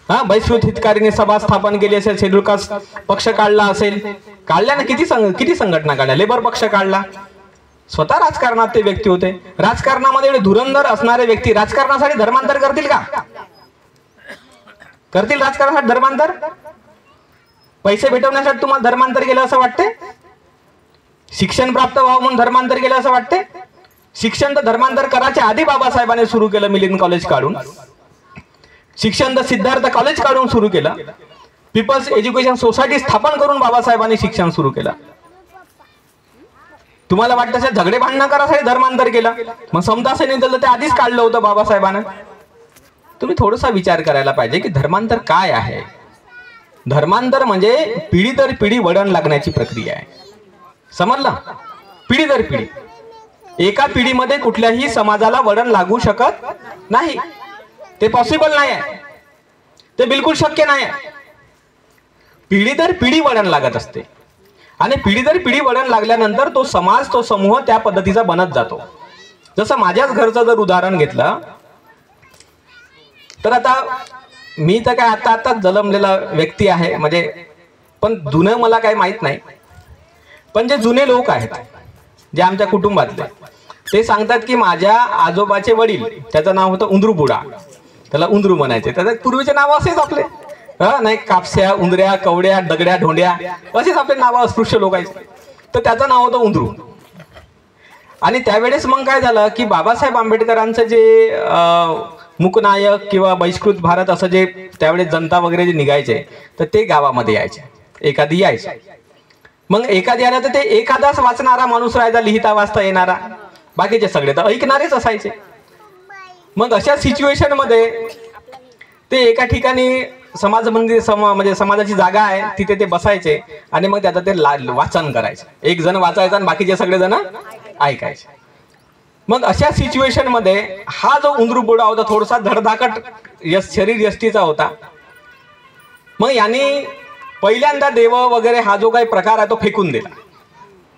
हा, बहिष्कृत हितकारीने सभा स्थापन केली असेल, शेड्यूल कास्ट पक्ष काढला असेल, काढल्या ना, किती संघटना काढल्या, लेबर पक्ष काढला. स्वतः राजकारणात ते व्यक्ती होते. राजकारणामध्ये एवढे धुरंधर असणारे व्यक्ती राजकारणासाठी धर्मांतर करतील का? करतील राजकारणासाठी धर्मांतर? पैसे भेटवण्यासाठी तुम्हाला धर्मांतर केलं असं वाटते? शिक्षण प्राप्त व्हावं म्हणून धर्मांतर केलं असं वाटते? शिक्षण तर धर्मांतर करायच्या आधी बाबासाहेबांनी सुरू केलं, मिलिंद कॉलेज काढून. शिक्षण तर सिद्धार्थ कॉलेज काढून सुरू केलं. पीपल्स एज्युकेशन सोसायटी स्थापन करून बाबासाहेबांनी शिक्षण सुरू केलं. तुम्हाला वाटतं असेल झगडे भांडणं करासाठी धर्मांतर केलं? मग समता सैनिक दल ते आधीच काढलं होतं बाबासाहेबांना. तुम्ही थोडासा विचार करायला पाहिजे की धर्मांतर काय आहे. धर्मांतर म्हणजे पिढी दर पिढी वळण लागण्याची प्रक्रिया आहे. समजलं? पिढी दर पिढी. एका पिढीमध्ये कुठल्याही समाजाला वळण लागू शकत नाही, ते पॉसिबल नाही आहे, ते बिलकुल शक्य नाही आहे. पिढी दर पिढी वळण लागत असते आणि पिढी दर पिढी वळण लागल्यानंतर तो समाज, तो समूह त्या पद्धतीचा बनत जातो. जसं माझ्याच घरचं जर उदाहरण घेतलं तर आता मी तर काय आता जन्मलेला व्यक्ती आहे, म्हणजे पण जुनं मला काही माहित नाही. पण जे जुने लोक आहेत, जे आमच्या कुटुंबातले, ते सांगतात की माझ्या आजोबाचे वडील, त्याचं नाव होतं उंदरूबुडा, त्याला उंदरू म्हणायचे. त्याचं पूर्वीचे नाव असेच आपले, नाही कापस्या, उंदऱ्या, कवड्या, दगड्या, ढोंड्या, असेच आपले नाव अस्पृश्य लोकांचे. तर त्याचं नाव होतं उंदरू. आणि त्यावेळेस मग काय झालं की बाबासाहेब आंबेडकरांचं जे मुकनायक किंवा बहिष्कृत भारत असं जे त्यावेळेस जनता वगैरे जे निघायचे, तर ते गावामध्ये यायचे, एखादी यायचे. मग एखादी आला तर ते एखादाच वाचणारा माणूस राहायचा, लिहिता वाचता येणारा, बाकीचे सगळे तर ऐकणारेच असायचे. मग अशा सिच्युएशन मध्ये ते एका ठिकाणी समाज मंदिर म्हणजे समाजाची जागा आहे, तिथे ते बसायचे आणि मग त्याचं ते वाचन करायचे. एक जण वाचायचा आणि बाकीचे सगळे जण ऐकायचे. मग अशा सिच्युएशन मध्ये हा जो उंदरूबुडा होता थोडासा धडधाकट शरीर यष्टीचा होता. मग याने पहिल्यांदा देव वगैरे हा जो काही प्रकार आहे तो फेकून दिला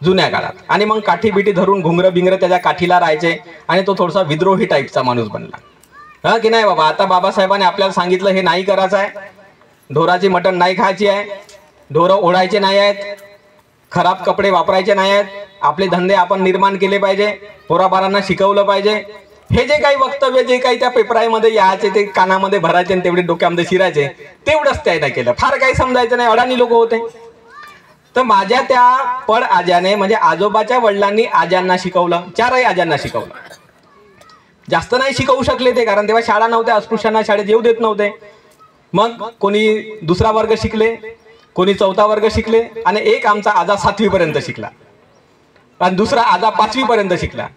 जुन्या काळात. आणि मग काठी बिठी धरून घुंगरं बिंगरं त्याच्या काठीला राहायचे आणि तो थोडासा विद्रोही टाईपचा माणूस बनला. हा की नाही बाबा, आता बाबासाहेबांनी आपल्याला सांगितलं हे नाही करायचं आहे, ढोराची मटण नाही खायची आहे, ढोरं ओढायचे नाही आहेत, खराब कपडे वापरायचे नाही आहेत, आपले धंदे आपण निर्माण केले पाहिजे, पोराबारांना शिकवलं पाहिजे. हे जे काही वक्तव्य जे काही त्या पेपरामध्ये यायचे ते कानामध्ये भरायचे आणि तेवढे डोक्यामध्ये शिरायचे तेवढंच त्याने केलं. फार काही समजायचं नाही, अडाणी लोक होते. तर माझ्या त्या पड आज्याने म्हणजे आजोबाच्या वडिलांनी आज्यांना शिकवलं, चारही आज्यांना शिकवलं. जास्त नाही शिकवू शकले ते, कारण तेव्हा शाळा नव्हत्या, अस्पृश्यांना शाळेत येऊ देत नव्हते. मग कोणी दुसरा वर्ग शिकले, कोणी चौथा वर्ग शिकले आणि एक आमचा आजा 7वी पर्यंत शिकला आणि दुसरा आजा 5वी पर्यंत शिकला.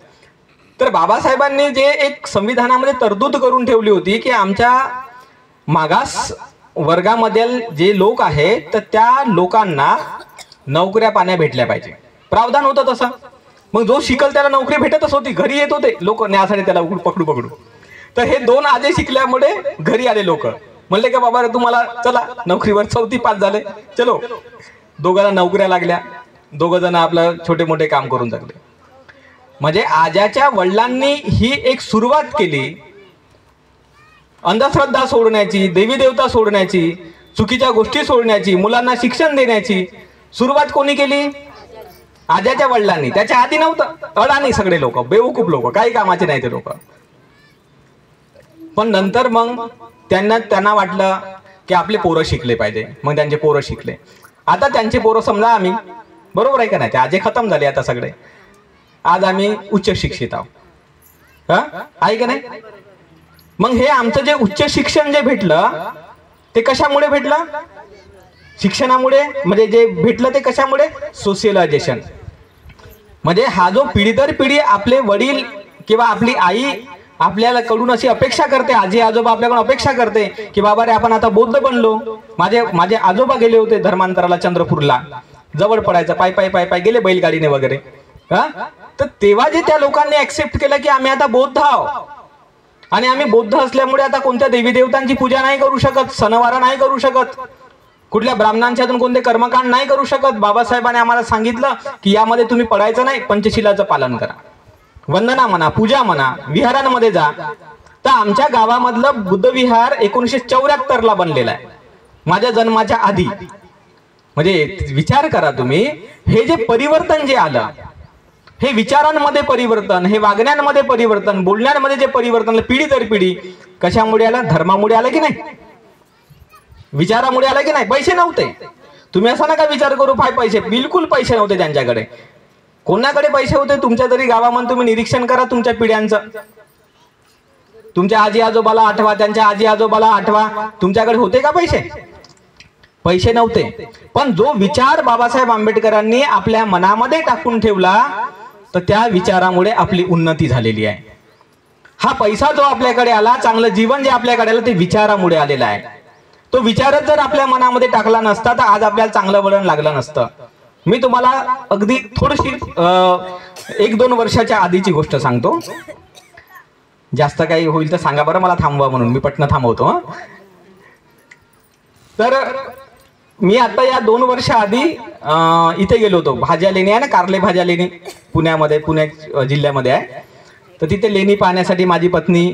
तर बाबासाहेबांनी जे एक संविधानामध्ये तरतूद करून ठेवली होती की आमच्या मागास वर्गामधील जे लोक आहेत तर त्या लोकांना नोकऱ्या पाण्या भेटल्या पाहिजे, प्रावधान होतं तसं. मग जो शिकल त्याला नोकरी भेटतच होती, घरी येत होते लोक न्यासाठी त्याला पकडू पकडू. तर हे 2 आजे शिकल्यामुळे घरी आले लोक, म्हणले का बाबा तुम्हाला चला नोकरीवर, 4थी पास झाले, चलो. दोघांना नोकऱ्या लागल्या, 2 जण आपलं छोटे मोठे काम करून जगले. म्हणजे आजाच्या वडिलांनी ही एक सुरुवात केली, अंधश्रद्धा सोडण्याची, देवी देवता सोडण्याची, चुकीच्या गोष्टी सोडण्याची, मुलांना शिक्षण देण्याची सुरुवात कोणी केली? आजाच्या वडिलांनी. त्याच्या आधी नव्हतं, अडाणी सगळे लोक, बेवकूफ लोक, काही कामाचे नाही ते लोक. पण नंतर मग त्यांना वाटलं की आपले पोरं शिकले पाहिजे, मग त्यांचे पोरं शिकले. आता त्यांचे पोरं समजा आम्ही, बरोबर आहे का नाही, ते आजे खतम झाले आता सगळे, आज आम्ही उच्च शिक्षित आहोत. हा आहे का नाही? मग हे आमचं जे उच्च शिक्षण जे भेटलं ते कशामुळे भेटलं? शिक्षणामुळे. म्हणजे जे भेटलं ते कशामुळे? सोशलायझेशन. म्हणजे हा जो पिढी दर पिढी आपले वडील किंवा आपली आई आपल्याला कडून अशी अपेक्षा करते, आजी आजोबा आपल्याकडून अपेक्षा करते की बाबा रे आपण आता बौद्ध बनलो. माझे आजोबा गेले होते धर्मांतराला चंद्रपूरला, जवळ पडायचं, पाय पाय पाय पाय गेले बैलगाडीने वगैरे. हा तर तेव्हा जे त्या लोकांनी ऍक्सेप्ट केलं की आम्ही आता बौद्ध आहोत आणि आम्ही बौद्ध असल्यामुळे आता कोणत्या देवी देवतांची पूजा नाही करू शकत, सणवारा नाही करू शकत, कुठल्या ब्राह्मणांच्या हातून कोणते कर्मकांड नाही करू शकत. बाबासाहेबांनी आम्हाला सांगितलं की यामध्ये तुम्ही पडायचं नाही, पंचशिलाचं पालन करा, वंदना म्हणा, पूजा म्हणा, विहारांमध्ये जा. तर आमच्या गावामधलं बुद्ध विहार 1974 ला बनलेलं आहे, माझ्या जन्माच्या आधी. म्हणजे विचार करा तुम्ही, हे जे परिवर्तन जे आलं, हे विचारांमध्ये परिवर्तन, हे वागण्यांमध्ये परिवर्तन, बोलण्यामध्ये जे परिवर्तन पिढी दर पिढी कशामुळे आलं? धर्मामुळे आलं की नाही? विचारामुळे आलं की नाही? पैसे नव्हते. तुम्ही असा नका विचार करू फाय पैसे, बिलकुल पैसे नव्हते त्यांच्याकडे. कोणाकडे पैसे होते? तुमच्या तरी गावामध्ये तुम्ही निरीक्षण करा तुमच्या पिढ्यांचं. तुमच्या आजी आजोबाला आठवा, त्यांच्या आजी आजोबाला आठवा, तुमच्याकडे होते का पैसे? पैसे नव्हते. पण जो विचार बाबासाहेब आंबेडकरांनी आपल्या मनामध्ये टाकून ठेवला तर त्या विचारामुळे आपली उन्नती झालेली आहे. हा पैसा जो आपल्याकडे आला, चांगलं जीवन जे आपल्याकडे आलं, ते विचारामुळे आलेलं आहे. तो विचारच जर आपल्या मनामध्ये टाकला नसता तर आज आपल्याला चांगलं वळण लागलं नसतं. मी तुम्हाला अगदी थोडीशी 1-2 वर्षाच्या आधीची गोष्ट सांगतो. जास्त काही होईल तर सांगा बरं, मला थांबवा म्हणून, मी पटकन थांबवतो. तर मी आता या 2 वर्ष आधी इथे गेलो होतो, भाज्या लेणी आहे ना, कारले भाज्या लेणी, पुण्यामध्ये, पुणे जिल्ह्यामध्ये आहे. तर तिथे लेणी पाहण्यासाठी माझी पत्नी,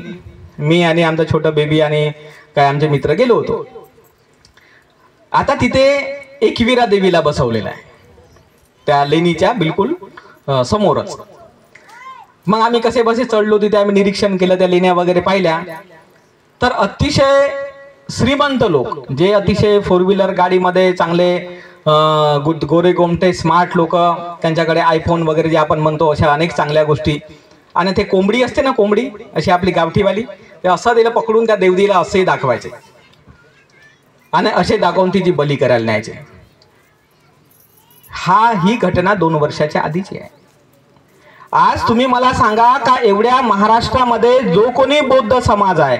मी आणि आमचा छोटा बेबी आणि काय आमचे मित्र गेलो होतो. आता तिथे एकविरा देवीला बसवलेला आहे, त्या लेणीच्या बिलकुल समोरच. मग आम्ही कसे बसे चढलो, तिथे आम्ही निरीक्षण केलं, त्या लेण्या वगैरे पाहिल्या. तर अतिशय श्रीमंत लोक, जे अतिशय 4 व्हीलर गाडीमध्ये चांगले गोरे गोमटे स्मार्ट लोक, त्यांच्याकडे आयफोन वगैरे जे आपण म्हणतो अशा अनेक चांगल्या गोष्टी. आणि ते कोंबडी असते ना, कोंबडी अशी आपली गावठीवाली, ते असं दिलं पकडून त्या देवदीला असे दाखवायचे आणि असे दाखवून तिची बली करायला न्यायचे. ही घटना 2 वर्षाच्या आधीची आहे. आज तुम्ही मला सांगा का एवढ्या महाराष्ट्रामध्ये जो कोणी बौद्ध समाज आहे,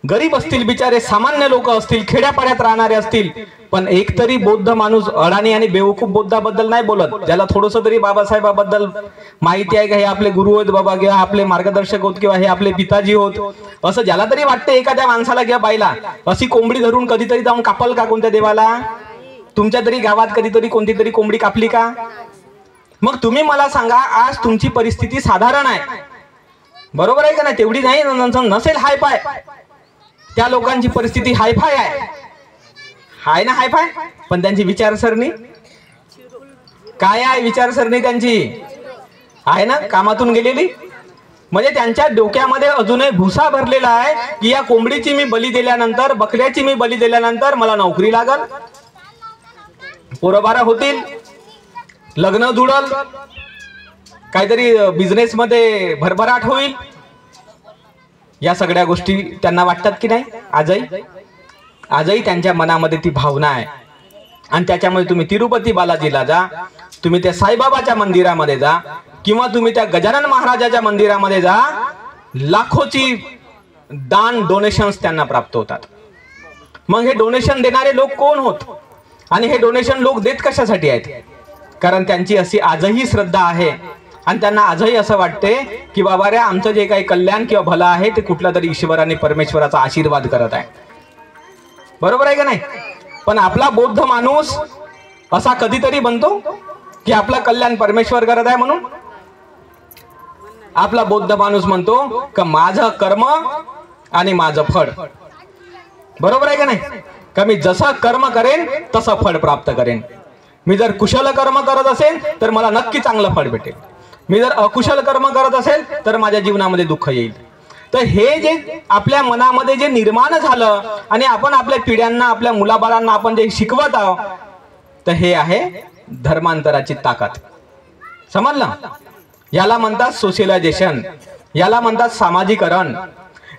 गरीब असतील बिचारे, सामान्य लोक असतील, खेड्यापाड्यात राहणारे असतील, पण एकतरी बौद्ध माणूस अडाणी आणि बेवकूफ बौद्धाबद्दल नाही बोलत, ज्याला थोडस तरी बाबासाहेबाबद्दल माहिती आहे का हे आपले गुरु आहेत बाबा, किंवा आपले मार्गदर्शक होत, किंवा हे आपले पिताजी होत, असं ज्याला तरी वाटते एखाद्या माणसाला किंवा बाईला, अशी कोंबडी धरून कधीतरी जाऊन कापल का कोणत्या देवाला? तुमच्या तरी गावात कधीतरी कोणती तरी कोंबडी कापली का? मग तुम्ही मला सांगा, आज तुमची परिस्थिती साधारण आहे, बरोबर आहे का नाही? तेवढी नाही नसेल हायफाय, त्या लोकांची परिस्थिती हायफाय आहे ना, हायफाय, पण त्यांची विचारसरणी काय आहे? विचारसरणी त्यांची आहे ना कामातून गेलेली, म्हणजे त्यांच्या डोक्यामध्ये अजूनही भुसा भरलेला आहे की या कोंबडीची मी बली दिल्यानंतर, बकऱ्याची मी बली दिल्यानंतर मला नोकरी लागल, पोरबारा होतील, लग्न जुळल, काहीतरी बिझनेस मध्ये भरभराट होईल, या सगळ्या गोष्टी त्यांना वाटतात की नाही? आजही त्यांच्या मनामध्ये ती भावना आहे. आणि त्याच्यामुळे तुम्ही तिरुपती बालाजीला जा, तुम्ही त्या साईबाबाच्या मंदिरामध्ये जा, किंवा तुम्ही त्या गजानन महाराजाच्या मंदिरामध्ये जा, लाखोची दान डोनेशन्स त्यांना प्राप्त होतात. मग हे डोनेशन देणारे लोक कोण होत आणि हे डोनेशन लोक देत कशासाठी आहेत? कारण त्यांची अशी आजही श्रद्धा आहे आणि त्यांना आजही असं वाटते की बाबा रे, आमचं जे काही कल्याण किंवा भलं आहे ते कुठला तरी ईश्वर आणि परमेश्वराचा आशीर्वाद करत आहे, बरोबर आहे का नाही? पण आपला बौद्ध माणूस असा कधीतरी बनतो की आपलं कल्याण परमेश्वर करत आहे म्हणून? आपला बौद्ध माणूस म्हणतो का माझं कर्म आणि माझं फळ, बरोबर आहे का नाही? का मी जसं कर्म करेन तसं फळ प्राप्त करेन. मी जर कुशल कर्म करत असेल तर मला नक्की चांगलं फळ भेटेल, मी जर अकुशल कर्म करत असेल तर माझ्या जीवनामध्ये दुःख येईल. तर हे जे आपल्या मनामध्ये जे निर्माण झालं आणि आपण आपल्या पिढ्यांना, आपल्या मुलाबाळांना आपण जे शिकवत आहोत, तर हे आहे धर्मांतराची ताकद. समजलं? याला म्हणतात सोशलायझेशन, याला म्हणतात सामाजिकरण.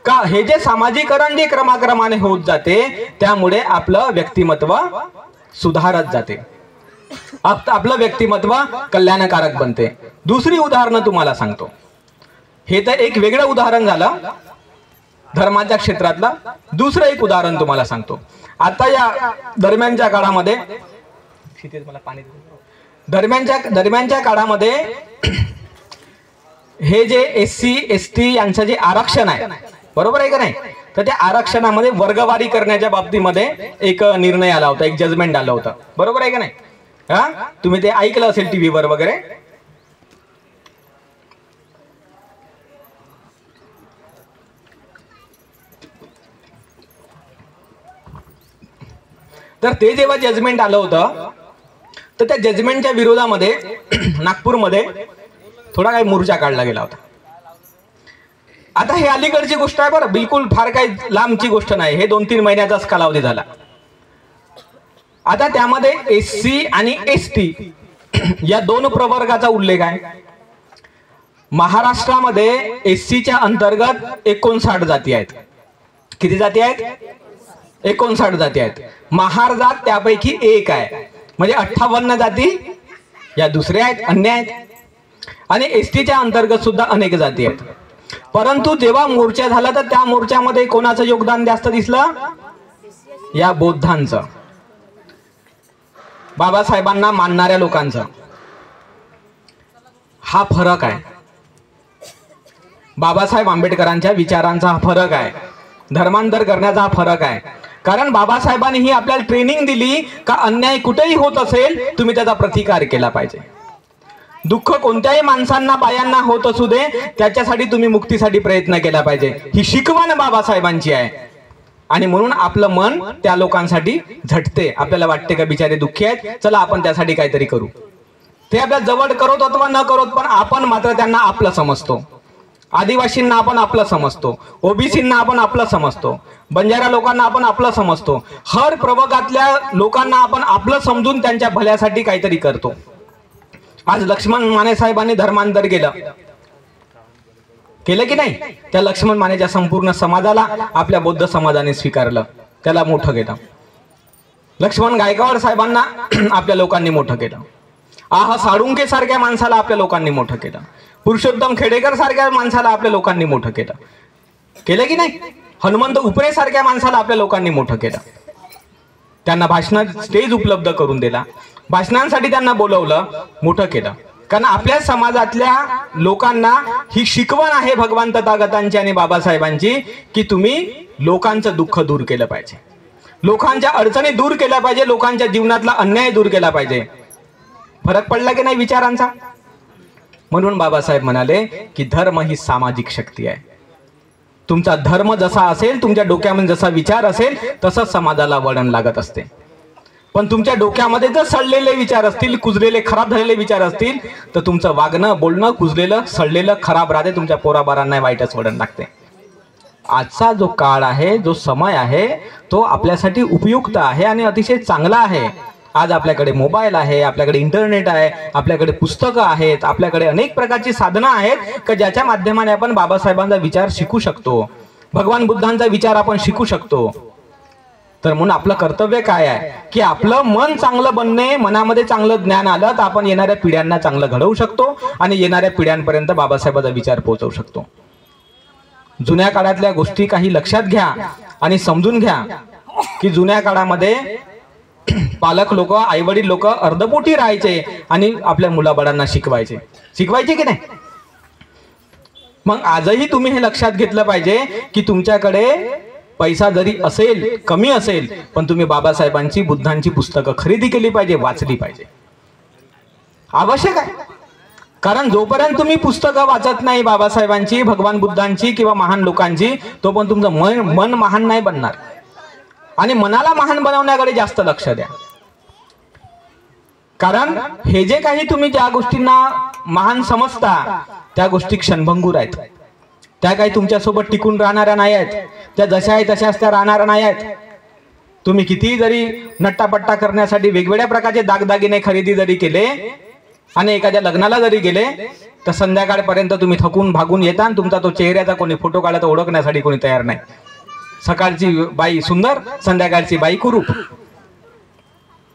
का हे जे सामाजिकरण जे क्रमाक्रमाने होत जाते त्यामुळे आपलं व्यक्तिमत्व सुधारत जाते, आपलं व्यक्तिमत्व कल्याणकारक बनते. दुसरी उदाहरणं तुम्हाला सांगतो. हे तर एक वेगळं उदाहरण झालं धर्माच्या क्षेत्रातलं. दुसरं एक उदाहरण तुम्हाला सांगतो. आता या दरम्यानच्या काळामध्ये दरम्यानच्या काळामध्ये हे जे SC ST यांचं जे आरक्षण आहे, बरोबर आहे का नाही? तर त्या आरक्षणामध्ये वर्गवारी करण्याच्या बाबतीमध्ये एक निर्णय आला होता, एक जजमेंट आलं होतं, बरोबर आहे का नाही? हा, तुम्ही ते ऐकलं असेल टीव्हीवर वगैरे. तर ते जेव्हा जजमेंट आलं होतं तर त्या जजमेंटच्या विरोधामध्ये नागपूरमध्ये थोडा काही मोर्चा काढला गेला होता. आता हे अलीकडची गोष्ट आहे बरं, बिलकुल फार काही लांबची गोष्ट नाही, हे 2-3 महिन्याचाच कालावधी झाला. आता त्यामध्ये SC आणि ST या दोन प्रवर्गाचा उल्लेख आहे. महाराष्ट्रामध्ये SCच्या अंतर्गत 59 जाती आहेत. किती जाती आहेत? 59 जाती आहेत. महार जात त्यापैकी एक आहे, म्हणजे 58 जाती या दुसऱ्या आहेत, अन्य आहेत. आणि STच्या अंतर्गत सुद्धा अनेक जाती आहेत. परंतु जेव्हा मोर्चा झाला तर त्या मोर्चामध्ये कोणाचं योगदान जास्त दिसलं? या बौद्धांचं, बाबासाहेबांना मानणाऱ्या लोकांचं. हा फरक आहे, बाबासाहेब आंबेडकरांच्या विचारांचा हा फरक आहे, धर्मांतर करण्याचा हा फरक आहे. कारण बाबासाहेबांनी ही आपल्याला ट्रेनिंग दिली का अन्याय कुठेही होत असेल तुम्ही त्याचा प्रतिकार केला पाहिजे. दुःख कोणत्याही माणसांना, बायांना होत असू दे, त्याच्यासाठी तुम्ही मुक्तीसाठी प्रयत्न केला पाहिजे. ही शिकवण बाबासाहेबांची आहे. आणि म्हणून आपलं मन त्या लोकांसाठी झटते. आपल्याला वाटते का बिचारे दुःखी आहेत, चला आपण त्यासाठी काहीतरी करू. ते आपल्या जवळ करोत अथवा न करोत, पण आपण मात्र त्यांना आपलं समजतो. आदिवासींना आपण आपलं समजतो, OBCंना आपण आपलं समजतो, बंजारा लोकांना आपण आपलं समजतो. हर प्रवर्गातल्या लोकांना आपण आपलं समजून त्यांच्या भल्यासाठी काहीतरी करतो. आज लक्ष्मण माने साहेबांनी धर्मांतर केलं की नाही? त्या लक्ष्मण मानेच्या संपूर्ण समाजाला आपल्या बौद्ध समाजाने स्वीकारलं, त्याला मोठं केलं. लक्ष्मण गायकवाड साहेबांना आपल्या लोकांनी मोठं केलं. साळुंके सारख्या माणसाला आपल्या लोकांनी मोठं केलं. पुरुषोत्तम खेडेकर सारख्या माणसाला आपल्या लोकांनी मोठं केलं की नाही? हनुमंत उपरे सारख्या माणसाला आपल्या लोकांनी मोठं केलं, त्यांना भाषणात स्टेज उपलब्ध करून दिला, भाषणांसाठी त्यांना बोलवलं, मोठं केलं. कारण आपल्या समाजातल्या लोकांना ही शिकवण आहे भगवान तथागतांची आणि बाबासाहेबांची, की तुम्ही लोकांचं दुःख दूर केलं पाहिजे, लोकांच्या अडचणी दूर केल्या पाहिजे, लोकांच्या जीवनातला अन्याय दूर केला पाहिजे. फरक पडला की नाही विचारांचा? म्हणून बाबासाहेब म्हणाले की धर्म ही सामाजिक शक्ती आहे. तुमचा धर्म जसा असेल, तुमच्या डोक्यामध्ये जसा विचार असेल, तसंच समाजाला वळण लागत असते. पण तुमच्या डोक्यामध्ये जर सडलेले विचार असतील, कुजलेले खराब झालेले विचार असतील, तर तुमचं वागणं बोलणं कुजलेलं सडलेलं खराब राहते, तुमच्या पोराबारांना वाईटच वळण लागते. आजचा जो काळ आहे, जो समय आहे, तो आपल्यासाठी उपयुक्त आहे आणि अतिशय चांगला आहे. आज आपल्याकडे मोबाईल आहे, आपल्याकडे इंटरनेट आहे, आपल्याकडे पुस्तकं आहेत, आपल्याकडे अनेक प्रकारची साधनं आहेत की ज्याच्या माध्यमाने आपण बाबासाहेबांचा विचार शिकू शकतो, भगवान बुद्धांचा विचार आपण शिकू शकतो. तर म्हणून आपलं कर्तव्य काय आहे की आपलं मन चांगलं बनणे, मनामध्ये चांगलं ज्ञान आलं तर आपण येणाऱ्या पिढ्यांना चांगलं घडवू शकतो आणि येणाऱ्या पिढ्यांपर्यंत बाबासाहेबांचा विचार पोहोचवू शकतो. जुन्या काळातल्या गोष्टी काही लक्षात घ्या आणि समजून घ्या की जुन्या काळामध्ये पालक लोक, आईवडील लोक अर्धपोटी राहायचे आणि आपल्या मुलाबाळांना शिकवायचे की नाही? मग आजही तुम्ही हे लक्षात घेतलं पाहिजे की तुमच्याकडे पैसा जरी असेल, कमी असेल, पण तुम्ही बाबासाहेबांची, बुद्धांची पुस्तकं खरेदी केली पाहिजे, वाचली पाहिजे, आवश्यक आहे. कारण जोपर्यंत तुम्ही पुस्तकं वाचत नाही बाबासाहेबांची, भगवान बुद्धांची किंवा महान लोकांची, तोपर्यंत तुमचं मन महान नाही बनणार. आणि मनाला महान बनवण्याकडे जास्त लक्ष द्या. कारण हे जे काही तुम्ही ज्या गोष्टींना महान समजता, त्या गोष्टी क्षणभंगूर आहेत, त्या काही तुमच्यासोबत टिकून राहणाऱ्या नाही आहेत, त्या जशा आहे तशाच त्या राहणाऱ्या नाही आहेत. तुम्ही कितीही जरी नट्टापट्टा करण्यासाठी वेगवेगळ्या प्रकारचे दागदागिने खरेदी जरी केले आणि एखाद्या लग्नाला जरी गेले, तर संध्याकाळपर्यंत तुम्ही थकून भागून येता आणि तुमचा तो चेहऱ्याचा कोणी फोटो काढायचा ओळखण्यासाठी कोणी तयार नाही. सकाळची बाई सुंदर, संध्याकाळची बाई कुरूप.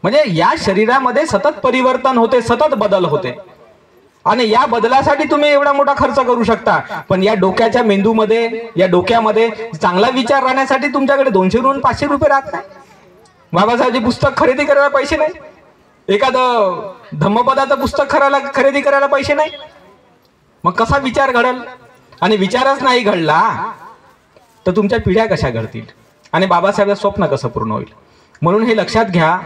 म्हणजे या शरीरामध्ये सतत परिवर्तन होते, सतत बदल होते आणि या बदलासाठी तुम्ही एवढा मोठा खर्च करू शकता, पण या डोक्याच्या मेंदूमध्ये, या डोक्यामध्ये चांगला विचार राहण्यासाठी तुमच्याकडे 200 रुपये 500 रुपये राहत नाही. बाबासाहेबची पुस्तक खरेदी करायला पैसे नाही, एखादं धम्मपदाचं पुस्तक खरेदी करायला पैसे नाही. मग कसा विचार घडल? आणि विचारच नाही घडला तर तुमच्या पिढ्या कशा घडतील आणि बाबासाहेबांचं स्वप्न कसं पूर्ण होईल? म्हणून हे लक्षात घ्या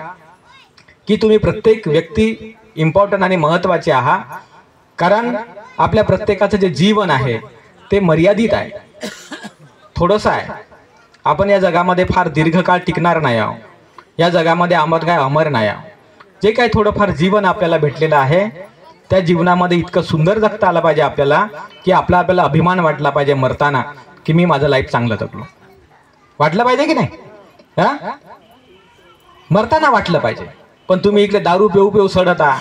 की तुम्ही प्रत्येक व्यक्ती इम्पॉर्टंट आणि महत्वाचे आहात. कारण आपल्या प्रत्येकाचं जे जीवन आहे ते मर्यादित आहे, थोडंसं आहे. आपण या जगामध्ये फार दीर्घकाळ टिकणार नाही आहोत, या जगामध्ये आम्हाला काय अमर नाही आहोत. जे काही थोडंफार जीवन आपल्याला भेटलेलं आहे, त्या जीवनामध्ये इतकं सुंदर जगता आलं पाहिजे आपल्याला की आपल्याला अभिमान वाटला पाहिजे मरताना की मी माझं लाईफ चांगलं जगलो. वाटलं पाहिजे की नाही? मरताना वाटलं पाहिजे. पण तुम्ही इकडे दारू पिऊ सडता,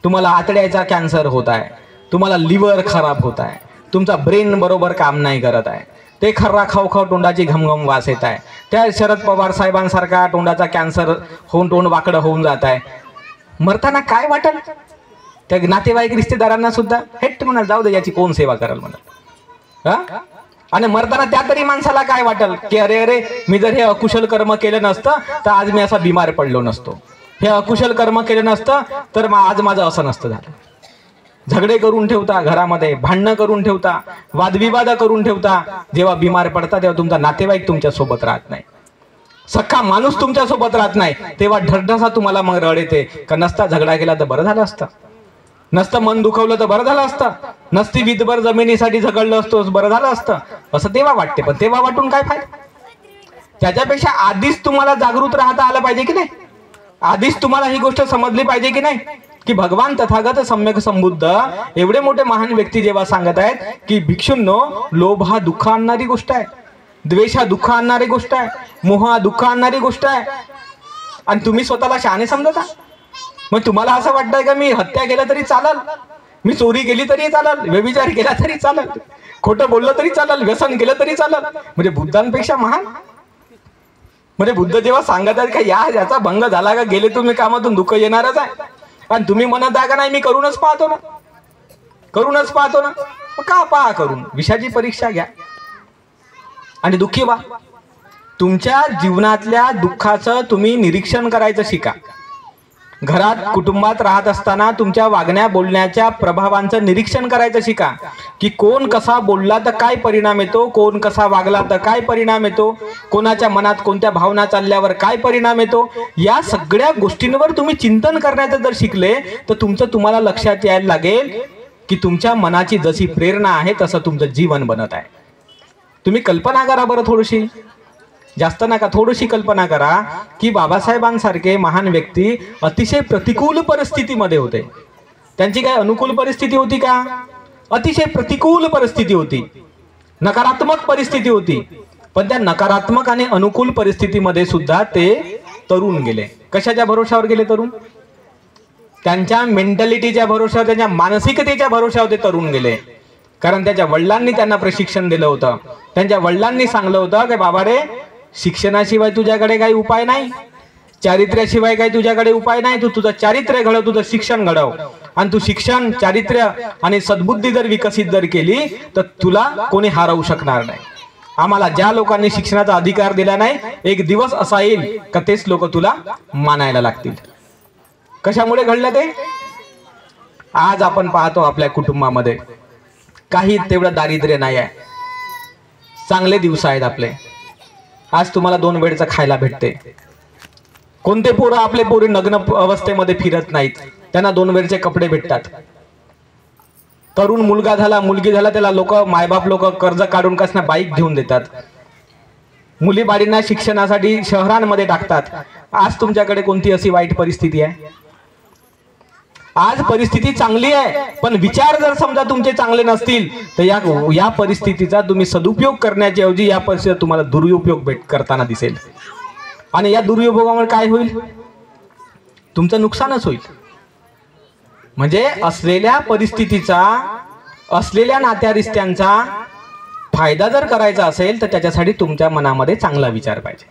तुम्हाला आतड्याचा कॅन्सर होत आहे, तुम्हाला लिव्हर खराब होत आहे, तुमचा ब्रेन बरोबर काम नाही करत आहे, ते खर्रा खाऊ तोंडाची घमघम वास येत आहे, त्या शरद पवार साहेबांसारखा तोंडाचा कॅन्सर होऊन तोंड वाकडं होऊन जात आहे. मरताना काय वाटेल? त्या नातेवाईक रिश्तेदारांना सुद्धा हेट म्हणाल, जाऊ दे याची कोण सेवा कराल म्हणाल. आणि मरताना त्या तरी माणसाला काय वाटेल की अरे मी जर हे अकुशल कर्म केलं नसतं तर आज मी असा बिमार पडलो नसतो, हे अकुशल कर्म केलं नसतं तर आज माझं असं नसतं झालं. झगडे करून ठेवता घरामध्ये, भांडणं करून ठेवता, वादविवाद करून ठेवता. जेव्हा बिमार पडता तेव्हा तुमचा नातेवाईक तुमच्या सोबत राहत नाही, सख्खा माणूस तुमच्या सोबत राहत नाही. तेव्हा ढरढसा तुम्हाला मग रड येते का नसता झगडा केला तर बरं झालं असतं, नसतं मन दुखवलं तर बरं झालं असतं, नसती विधभर जमिनीसाठी झगडलं असतं बरं झालं असतं, असं तेव्हा वाटते. पण तेव्हा वाटून काय फायदा? त्याच्यापेक्षा आधीच तुम्हाला जागृत राहता आलं पाहिजे की नाही? आधीच तुम्हाला ही गोष्ट समजली पाहिजे की नाही की भगवान तथागत सम्यक संबुद्ध एवढे मोठे महान व्यक्ती जेव्हा सांगत आहेत की भिक्षूंनो, लोभ हा दुःख आणणारी गोष्ट आहे, द्वेष हा दुःख आणणारी गोष्ट आहे, मोह हा दुःख आणणारी गोष्ट आहे, आणि तुम्ही स्वतःला शहाणे समजता. मग तुम्हाला असं वाटतंय का मी हत्या केलं तरी चालल, मी चोरी केली तरी चालल, व्यभिचार केला तरी चालल, खोटं बोललं तरी चालल, व्यसन केलं तरी चालल, म्हणजे बुद्धांपेक्षा महान? म्हणजे बुद्ध जेव्हा सांगत आहेत का याचा भंग झाला का गेले तुम्ही कामातून दुःख येणारच आहे, आणि तुम्ही म्हणत आहे का नाही मी करूनच पाहतो ना, करूनच पाहतो ना. मग का पहा करून? विषयाची परीक्षा घ्या. आणि दुःखी व्हा. तुमच्या जीवनातल्या दुःखाचं तुम्ही निरीक्षण करायचं शिका. घरात कुटुंबात राहत असताना तुमच्या वागण्या बोलण्याच्या प्रभावांचं निरीक्षण करायचं शिका, की कोण कसा बोलला तर काय परिणाम येतो, कोण कसा वागला तर काय परिणाम येतो, कोणाच्या मनात कोणत्या भावना चालल्यावर काय परिणाम येतो. या सगळ्या गोष्टींवर तुम्ही चिंतन करण्याचं जर शिकले तर तुम्हाला लक्षात यायला लागेल की तुमच्या मनाची जशी प्रेरणा आहे तसं तुमचं जीवन बनत आहे. तुम्ही कल्पना करा बरं, थोडीशी, जास्त नका, थोडीशी कल्पना करा की बाबासाहेबांसारखे महान व्यक्ती अतिशय प्रतिकूल परिस्थितीमध्ये होते. त्यांची काय अनुकूल परिस्थिती होती का? अतिशय प्रतिकूल परिस्थिती होती, नकारात्मक परिस्थिती होती. पण त्या नकारात्मक आणि अनुकूल परिस्थितीमध्ये सुद्धा ते तरुण गेले. कशाच्या भरोशावर गेले तरुण? त्यांच्या मेंटॅलिटीच्या भरोशावर, त्यांच्या मानसिकतेच्या भरोशावर ते तरुण गेले. कारण त्याच्या वडिलांनी त्यांना प्रशिक्षण दिलं होतं. त्यांच्या वडिलांनी सांगलं होतं की बाबा रे, शिक्षणाशिवाय तुझ्याकडे काही उपाय नाही, चारित्र्याशिवाय काही तुझ्याकडे उपाय नाही. तू तुझं चारित्र्य घडव, तुझं शिक्षण घडव. आणि तू शिक्षण, चारित्र्य आणि सद्बुद्धी जर विकसित जर केली तर तुला कोणी हरवू शकणार नाही. आम्हाला ज्या लोकांनी शिक्षणाचा अधिकार दिला नाही, एक दिवस असा येईल का तेच लोक तुला मानायला लागतील. कशामुळे घडलं ते? आज आपण पाहतो आपल्या कुटुंबामध्ये काही तेवढं दारिद्र्य नाही आहे, चांगले दिवस आहेत आपले. आज तुम्हाला 2 वेळचं खायला भेटते. कोणते पोरं आपले पोरी नग्न अवस्थेमध्ये फिरत नाहीत, त्यांना 2 वेळचे कपडे भेटतात. तरुण मुलगा झाला, मुलगी झाला, त्याला लोक, मायबाप लोक कर्ज काढून कसना बाईक घेऊन देतात. मुली बाळींना शिक्षणासाठी शहरांमध्ये टाकतात. आज तुमच्याकडे कोणती अशी वाईट परिस्थिती आहे? आज परिस्थिती चांगली आहे, पण विचार जर समजा तुमचे चांगले नसतील तर या परिस्थितीचा तुम्ही सदुपयोग करण्याच्या ऐवजी या परिस्थितीत तुम्हाला दुरुपयोग करताना दिसेल. आणि या दुरुपयोगामुळे काय होईल? तुमचं नुकसानच होईल. म्हणजे असलेल्या परिस्थितीचा, असलेल्या नात्यारिस्त्यांचा फायदा जर करायचा असेल तर त्याच्यासाठी तुमच्या मनामध्ये चांगला विचार पाहिजे,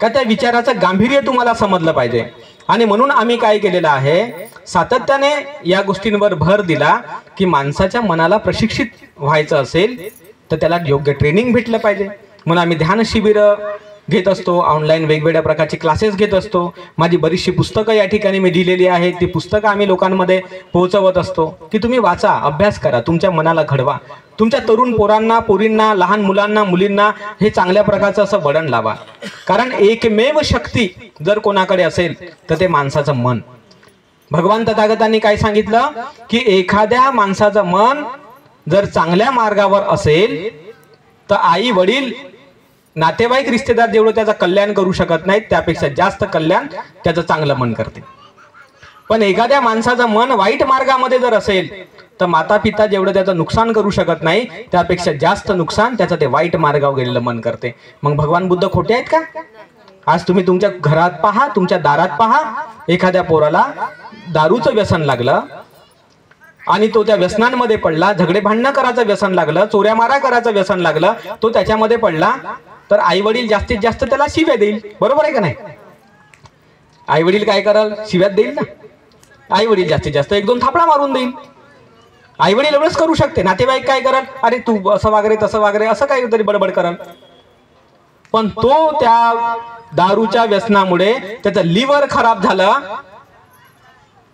का त्या विचाराचं गांभीर्य तुम्हाला समजलं पाहिजे. आणि म्हणून आम्ही काय केलेलं आहे, सातत्याने या गोष्टींवर भर दिला की माणसाच्या मनाला प्रशिक्षित व्हायचं असेल तर त्याला योग्य ट्रेनिंग भेटलं पाहिजे. म्हणून आम्ही ध्यान शिबिर घेत असतो, ऑनलाईन वेगवेगळ्या प्रकारचे क्लासेस घेत असतो. माझी बरीचशी पुस्तकं या ठिकाणी मी दिलेली आहेत. ती पुस्तकं आम्ही लोकांमध्ये पोहोचवत असतो की तुम्ही वाचा, अभ्यास करा, तुमच्या मनाला घडवा. तुमच्या तरुण पोरांना, पोरींना, लहान मुलांना, मुलींना हे चांगल्या प्रकारचं असं वळण लावा. कारण एकमेव शक्ती जर कोणाकडे असेल तर ते माणसाचं मन. भगवान तथागतांनी काय सांगितलं की एखाद्या माणसाचं मन जर चांगल्या मार्गावर असेल तर आई वडील, नातेवाईक, रिश्तेदार जेवढं त्याचं कल्याण करू शकत नाहीत त्यापेक्षा जास्त कल्याण त्याचं चांगलं मन करते. पण एखाद्या माणसाचं मन वाईट मार्गामध्ये जर असेल तर माता पिता जेवढं त्याचं नुकसान करू शकत नाही त्यापेक्षा जास्त नुकसान त्याचं ते वाईट मार्गावर गेलेलं मन करते. मग भगवान बुद्ध खोटे आहेत का? आज तुम्ही तुमच्या घरात पहा, तुमच्या दारात पहा, एखाद्या पोराला दारूचं व्यसन लागलं आणि तो त्या व्यसनांमध्ये पडला, झगडे भांडणं करायचं व्यसन लागलं, चोऱ्या मारा करायचं व्यसन लागलं, तो त्याच्यामध्ये पडला तर आई वडील जास्तीत जास्त त्याला शिव्या देईल. बरोबर आहे का नाही? आई वडील काय कराल? शिव्यात देईल ना. आई वडील जास्तीत जास्त 1-2 थापडा मारून देईल. आई वडील एवढंच करू शकते. नातेवाईक काय कराल? अरे तू असं वागरे, तसं वागरे, असं काहीतरी बडबड कराल. पण तो त्या दारूच्या व्यसनामुळे त्याचं लिव्हर खराब झालं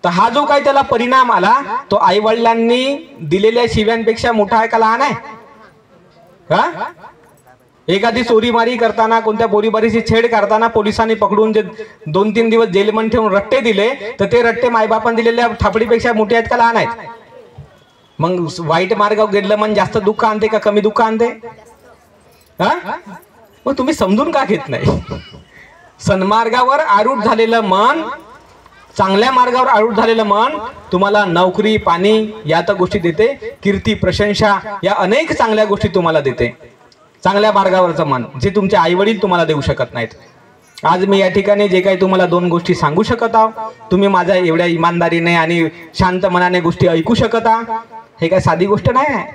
तर हा जो काही त्याला परिणाम आला तो आई वडिलांनी दिलेल्या शिव्यांपेक्षा मोठा आहे का लहान आहे? हा? एखादी चोरीमारी करताना, कोणत्या पोरीबारीची छेड करताना पोलिसांनी पकडून जे 2-3 दिवस जेलमध्ये ठेवून रट्टे दिले तर ते रट्टे मायबापान दिलेल्या थापडीपेक्षा मोठे आहेत का लहान आहेत? मग वाईट मार्गावर गेलं मन जास्त दुःख आणते का कमी दुःख आणते? हा? मग तुम्ही समजून का घेत नाही? सन्मार्गावर आरूढ झालेलं मन, चांगल्या मार्गावर आरूढ झालेलं मन तुम्हाला नोकरी, पाणी या तर गोष्टी देते, कीर्ती, प्रशंसा या अनेक चांगल्या गोष्टी तुम्हाला देते. चांगल्या मार्गावरचं मन जे तुमचे आई वडील तुम्हाला देऊ शकत नाहीत. आज मी या ठिकाणी जे काही तुम्हाला 2 गोष्टी सांगू शकत आहो, तुम्ही माझ्या एवढ्या इमानदारीने आणि शांत मनाने गोष्टी ऐकू शकत आहात. हे काय साधी गोष्ट नाही आहे.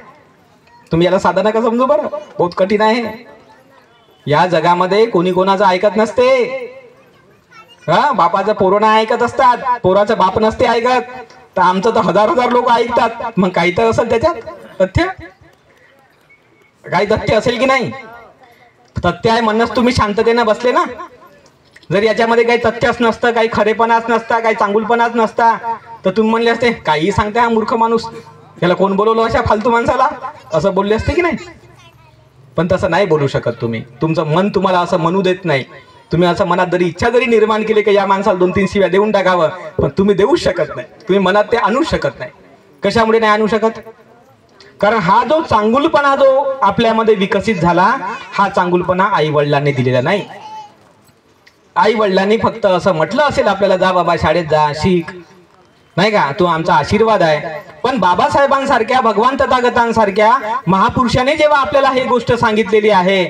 तुम्ही याला साधा नका समजू बरं, बहुत कठीण आहे. या जगामध्ये कोणी कोणाचं ऐकत नसते. हा, बापाचं पोरं नाही ऐकत असतात, पोराचं बाप नसते ऐकत. तर आमचं तर हजार लोक ऐकतात. मग काही तर असेल त्याच्यात तथ्य, काही तथ्य असेल की नाही? तथ्य आहे म्हणूनच तुम्ही शांततेने बसले ना. जर याच्यामध्ये काही तथ्यच नसतं, काही खरेपणाच नसता, काही चांगुलपणाच नसता, तर तुम्ही म्हणले असते काही सांगते हा मूर्ख माणूस, याला कोण बोलवलं अशा फालतू माणसाला, असं बोलले असते की नाही. पण तसं नाही बोलू शकत तुम्ही. तुमचं मन तुम्हाला असं म्हणू देत नाही. तुम्ही असं मनात जरी इच्छा जरी निर्माण केली की या माणसाला 2-3 शिव्या देऊन टाकावं, पण तुम्ही देऊच शकत नाही. तुम्ही मनात ते आणूच शकत नाही. कशामुळे नाही आणू शकत? कारण हा जो चांगुलपणा जो आपल्यामध्ये विकसित झाला, हा चांगुलपणा आई वडिलांनी दिलेला नाही. आई वडिलांनी फक्त असं म्हटलं असेल आपल्याला, जा बाबा शाळेत जा, शिक, नाही का, तो आमचा आशीर्वाद आहे. पण बाबासाहेबांसारख्या, भगवान तथागतांसारख्या महापुरुषाने जेव्हा आपल्याला ही गोष्ट सांगितलेली आहे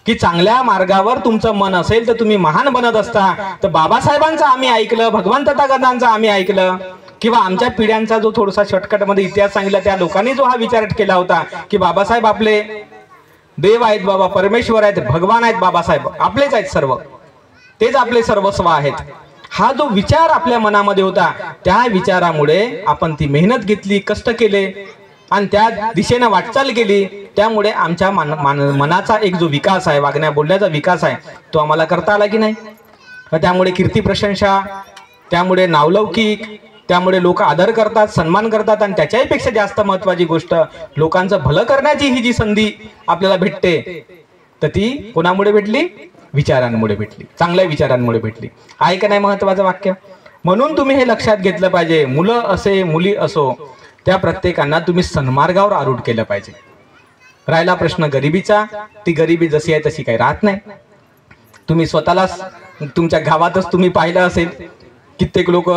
की चांगल्या मार्गावर तुमचं मन असेल तर तुम्ही महान बनत असता, तर बाबासाहेबांचं आम्ही ऐकलं, भगवान तथागतांचं आम्ही ऐकलं, किंवा आमच्या पिढ्यांचा जो थोडासा शॉर्टकटमध्ये इतिहास सांगितला त्या लोकांनी जो हा विचार केला होता की बाबासाहेब आपले देव आहेत, बाबा परमेश्वर आहेत, भगवान आहेत, बाबासाहेब आपलेच आहेत, सर्व तेच आपले सर्वस्व आहेत. हा जो विचार आपल्या मनामध्ये होता, त्या विचारामुळे आपण ती मेहनत घेतली, कष्ट केले आणि त्या दिशेने वाटचाल केली. त्यामुळे आमच्या मनाचा एक जो विकास आहे, वागण्या बोलण्याचा विकास आहे, तो आम्हाला करता आला की नाही. त्यामुळे कीर्ती प्रशंसा, त्यामुळे नावलौकिक, त्यामुळे लोक आदर करतात, सन्मान करतात. आणि त्याच्याही पेक्षा जास्त महत्वाची गोष्ट, लोकांचं भलं करण्याची ही जी संधी आपल्याला भेटते, तर ती कोणामुळे भेटली? विचारांमुळे भेटली, चांगल्या विचारांमुळे भेटली. आहे का नाही महत्वाचं वाक्य? म्हणून तुम्ही हे लक्षात घेतलं पाहिजे, मुलं असे मुली असो, त्या प्रत्येकांना तुम्ही सन्मार्गावर आरूढ केलं पाहिजे. राहिला प्रश्न गरिबीचा, ती गरिबी जशी आहे तशी काही राहत नाही. तुम्ही स्वतःला तुमच्या गावातच तुम्ही पाहिलं असेल, कित्येक लोक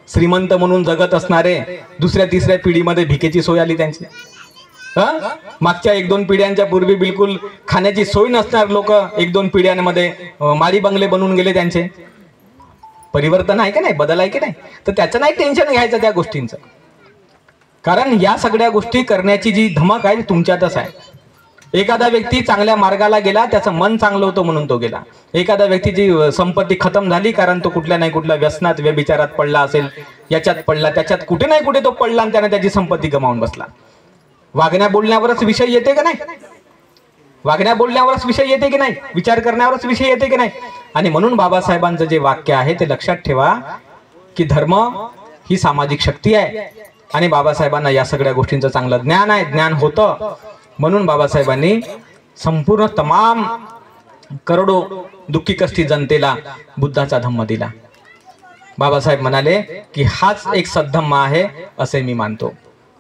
श्रीमंत म्हणून जगत असणारे 2ऱ्या-3ऱ्या पिढीमध्ये भिकेची सोय आली त्यांची. मागच्या 1-2 पिढ्यांच्या पूर्वी बिलकुल खाण्याची सोय नसणार लोक 1-2 पिढ्यांमध्ये माळी बंगले बनवून गेले. त्यांचे परिवर्तन आहे की नाही, बदल आहे की नाही. तर त्याचं नाही टेन्शन घ्यायचं त्या गोष्टींचं, कारण या सगळ्या गोष्टी करण्याची जी धमक आहे ती तुमच्यातच आहे. एखादा व्यक्ती चांगल्या मार्गाला गेला, त्याचं मन चांगलं होतं म्हणून तो गेला. एखादा व्यक्तीची संपत्ती खतम झाली कारण तो कुठल्या नाही कुठल्या व्यसनात, व्यभिचारात पडला असेल, याच्यात पडला, त्याच्यात कुठे नाही कुठे तो पडला आणि त्याने त्याची संपत्ती गमावून बसला. वागण्या बोलण्यावरच विषय येते का नाही? वागण्या बोलण्यावरच विषय येते की नाही? विचार करण्यावरच विषय येते की नाही? आणि म्हणून बाबासाहेबांचं जे वाक्य आहे ते लक्षात ठेवा की धर्म ही सामाजिक शक्ती आहे आणि बाबासाहेबांना या सगळ्या गोष्टींचं चांगलं ज्ञान आहे, ज्ञान होतं. म्हणून बाबासाहेबांनी संपूर्ण तमाम करोडो दुःखी कष्टी जनतेला बुद्धाचा धम्म दिला. बाबासाहेब म्हणाले की हाच एक सद्धम्म आहे असे मी मानतो,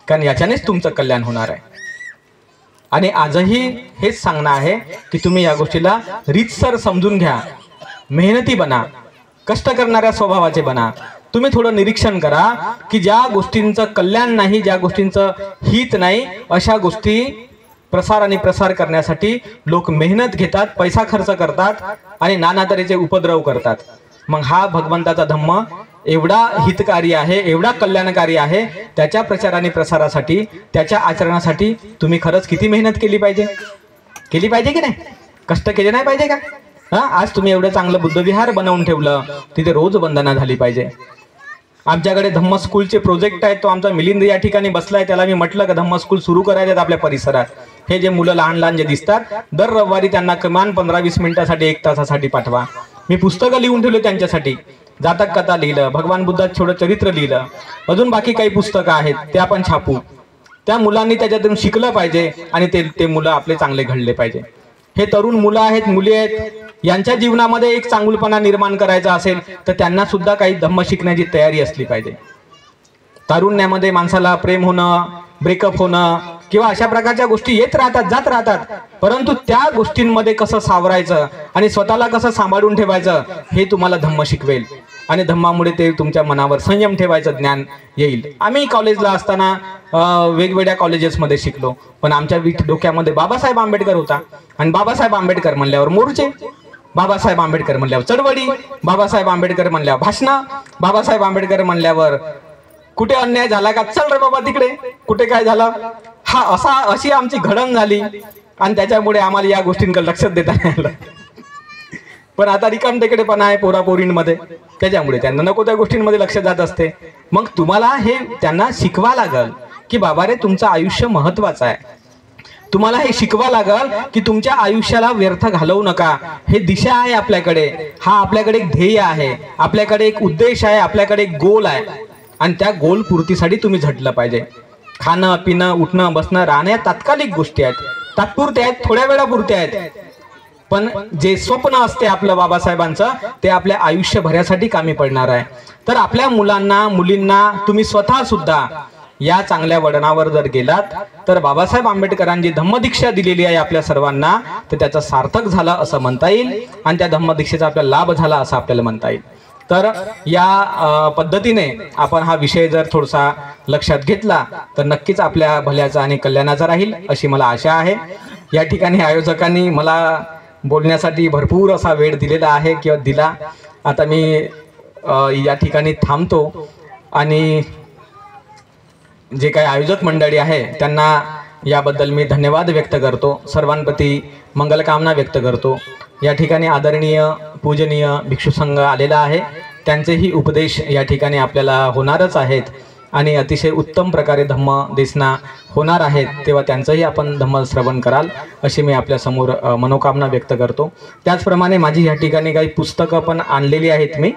कारण याच्यानेच तुमचं कल्याण होणार आहे. आणि आजही हेच सांगणं आहे की तुम्ही या गोष्टीला रीतसर समजून घ्या, मेहनती बना, कष्ट करणाऱ्या स्वभावाचे बना. तुम्ही थोडं निरीक्षण करा की ज्या गोष्टींचं कल्याण नाही, ज्या गोष्टींचं हित नाही, अशा गोष्टी प्रसार करण्यासाठी लोक मेहनत घेतात, पैसा खर्च करतात आणि नाना तऱ्हेचे उपद्रव करतात. मग हा भगवंताचा धम्म एवढा हितकारी आहे, एवढा कल्याणकारी आहे, त्याच्या प्रचार आणि प्रसारासाठी, त्याच्या आचरणासाठी तुम्ही खरंच किती मेहनत केली पाहिजे? केली पाहिजे की नाही? कष्ट केले नाही पाहिजे का? आज तुम्ही एवढं चांगलं बुद्धविहार बनवून ठेवलं, तिथे रोज वंदना झाली पाहिजे. आमच्याकडे धम्म स्कूलचे प्रोजेक्ट आहेत, तो आमचा मिलिंद या ठिकाणी बसलाय. त्याला मी म्हटलं की धम्म स्कूल सुरू करायचे आपल्या परिसरात. हे जे मुलं लहान लहान जे दिसतात, दर रविवारी त्यांना किमान 15-20 मिनिटासाठी, 1 तासासाठी पाठवा. मी पुस्तकं लिहून ठेवले त्यांच्यासाठी, जातक कथा लिहिलं, भगवान बुद्धाचं छोटं चरित्र लिहिलं, अजून बाकी काही पुस्तकं आहेत ते आपण छापू. त्या मुलांनी त्याच्यातून शिकलं पाहिजे आणि ते मुलं आपले चांगले घडले पाहिजे. हे तरुण मुलं आहेत, मुली आहेत, यांच्या जीवनामध्ये एक चांगुलपणा निर्माण करायचा असेल तर त्यांना सुद्धा काही धम्म शिकण्याची तयारी असली पाहिजे. तारुण्यामध्ये माणसाला प्रेम होणं, ब्रेकअप होणं किंवा अशा प्रकारच्या गोष्टी येत राहतात, जात राहतात, परंतु त्या गोष्टींमध्ये कसं सावरायचं आणि स्वतःला कसं सांभाळून ठेवायचं हे तुम्हाला धम्म शिकवेल. आणि धम्मामुळे ते तुमच्या मनावर संयम ठेवायचं ज्ञान येईल. आम्ही कॉलेजला असताना वेगवेगळ्या कॉलेजेसमध्ये शिकलो, पण आमच्या डोक्यामध्ये बाबासाहेब आंबेडकर होता. आणि बाबासाहेब आंबेडकर म्हणल्यावर मोर्चे, बाबासाहेब आंबेडकर म्हणल्यावर चळवळी, बाबासाहेब आंबेडकर म्हणल्यावर भाषणं, बाबासाहेब आंबेडकर म्हणल्यावर कुठे अन्याय झाला का, चल रे बाबा तिकडे, कुठे काय झालं, हा अशी आमची घडण झाली. आणि त्याच्यामुळे आम्हाला या गोष्टींकडे लक्षात देता नाही आलं. पण आता रिकामटेकडेपणा आहे पोरापोरींमध्ये, त्याच्यामुळे त्यांना नको त्या गोष्टींमध्ये लक्ष जात असते. मग तुम्हाला हे त्यांना शिकवा लागल की बाबा रे, तुमचं आयुष्य महत्वाचं आहे, तुम्हाला हे शिकवा लागल की तुमच्या आयुष्याला व्यर्थ घालवू नका. हे दिशा आहे आपल्याकडे, हा आपल्याकडे एक ध्येय आहे, आपल्याकडे एक उद्देश आहे, आपल्याकडे एक गोल आहे आणि त्या गोल पूर्तीसाठी तुम्ही झटलं पाहिजे. खाणं पिणं उठणं बसणं राहणं या तात्कालिक गोष्टी आहेत, तात्पुरत्या आहेत, थोड्या वेळापुरत्या आहेत. पण जे स्वप्न असते आपलं बाबासाहेबांचं ते आपल्या आयुष्यभरासाठी कामी पडणार आहे. तर आपल्या मुलांना मुलींना तुम्ही स्वतः सुद्धा या चांगल्या वळणावर जर गेलात तर बाबासाहेब आंबेडकरांनी धम्मदीक्षा दिलेली आहे आपल्या सर्वांना, तर त्याचं सार्थक झालं असं म्हणता येईल आणि त्या धम्मदीक्षेचा आपल्याला लाभ झाला असं आपल्याला म्हणता येईल. तर या पद्धतीने आपण हा विषय जर थोडासा लक्षात घेतला तर नक्कीच आपल्या भल्याचा आणि कल्याणाचा राहील अशी मला आशा आहे. या ठिकाणी आयोजकांनी मला बोलण्यासाठी भरपूर असा वेळ दिलेला आहे किंवा दिला. आता मी या ठिकाणी थांबतो आणि जे काही आयोजक मंडळी आहे त्यांना याबद्दल मी धन्यवाद व्यक्त करतो, सर्वांप्रती मंगलकामना व्यक्त करतो. या ठिकाणी आदरणीय पूजनीय भिक्षू संघ आलेला आहे, त्यांचेही उपदेश या ठिकाणी आपल्याला होणारच आहेत आणि अतिशय उत्तम प्रकारे धम्म देसना होणार आहेत, तेव्हा त्यांचंही आपण धम्म श्रवण कराल अशी मी आपल्यासमोर मनोकामना व्यक्त करतो. त्याचप्रमाणे माझी या ठिकाणी काही पुस्तकं पण आणलेली आहेत मी,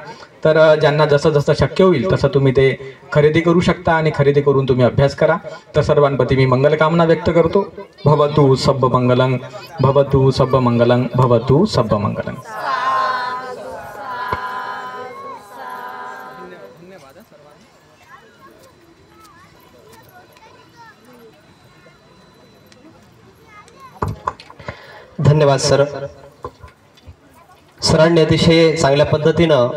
तर ज्यांना जसं जसं शक्य होईल तसं तुम्ही ते खरेदी करू शकता आणि खरेदी करून तुम्ही अभ्यास करा. तर सर्वांप्रती मी मंगलकामना व्यक्त करतो. भवतु सब्ब मंगलं, भवतु सब्ब मंगलं, भवतु सब्ब मंगलं. धन्यवाद सर. सरांनी अतिशय चांगल्या पद्धतीनं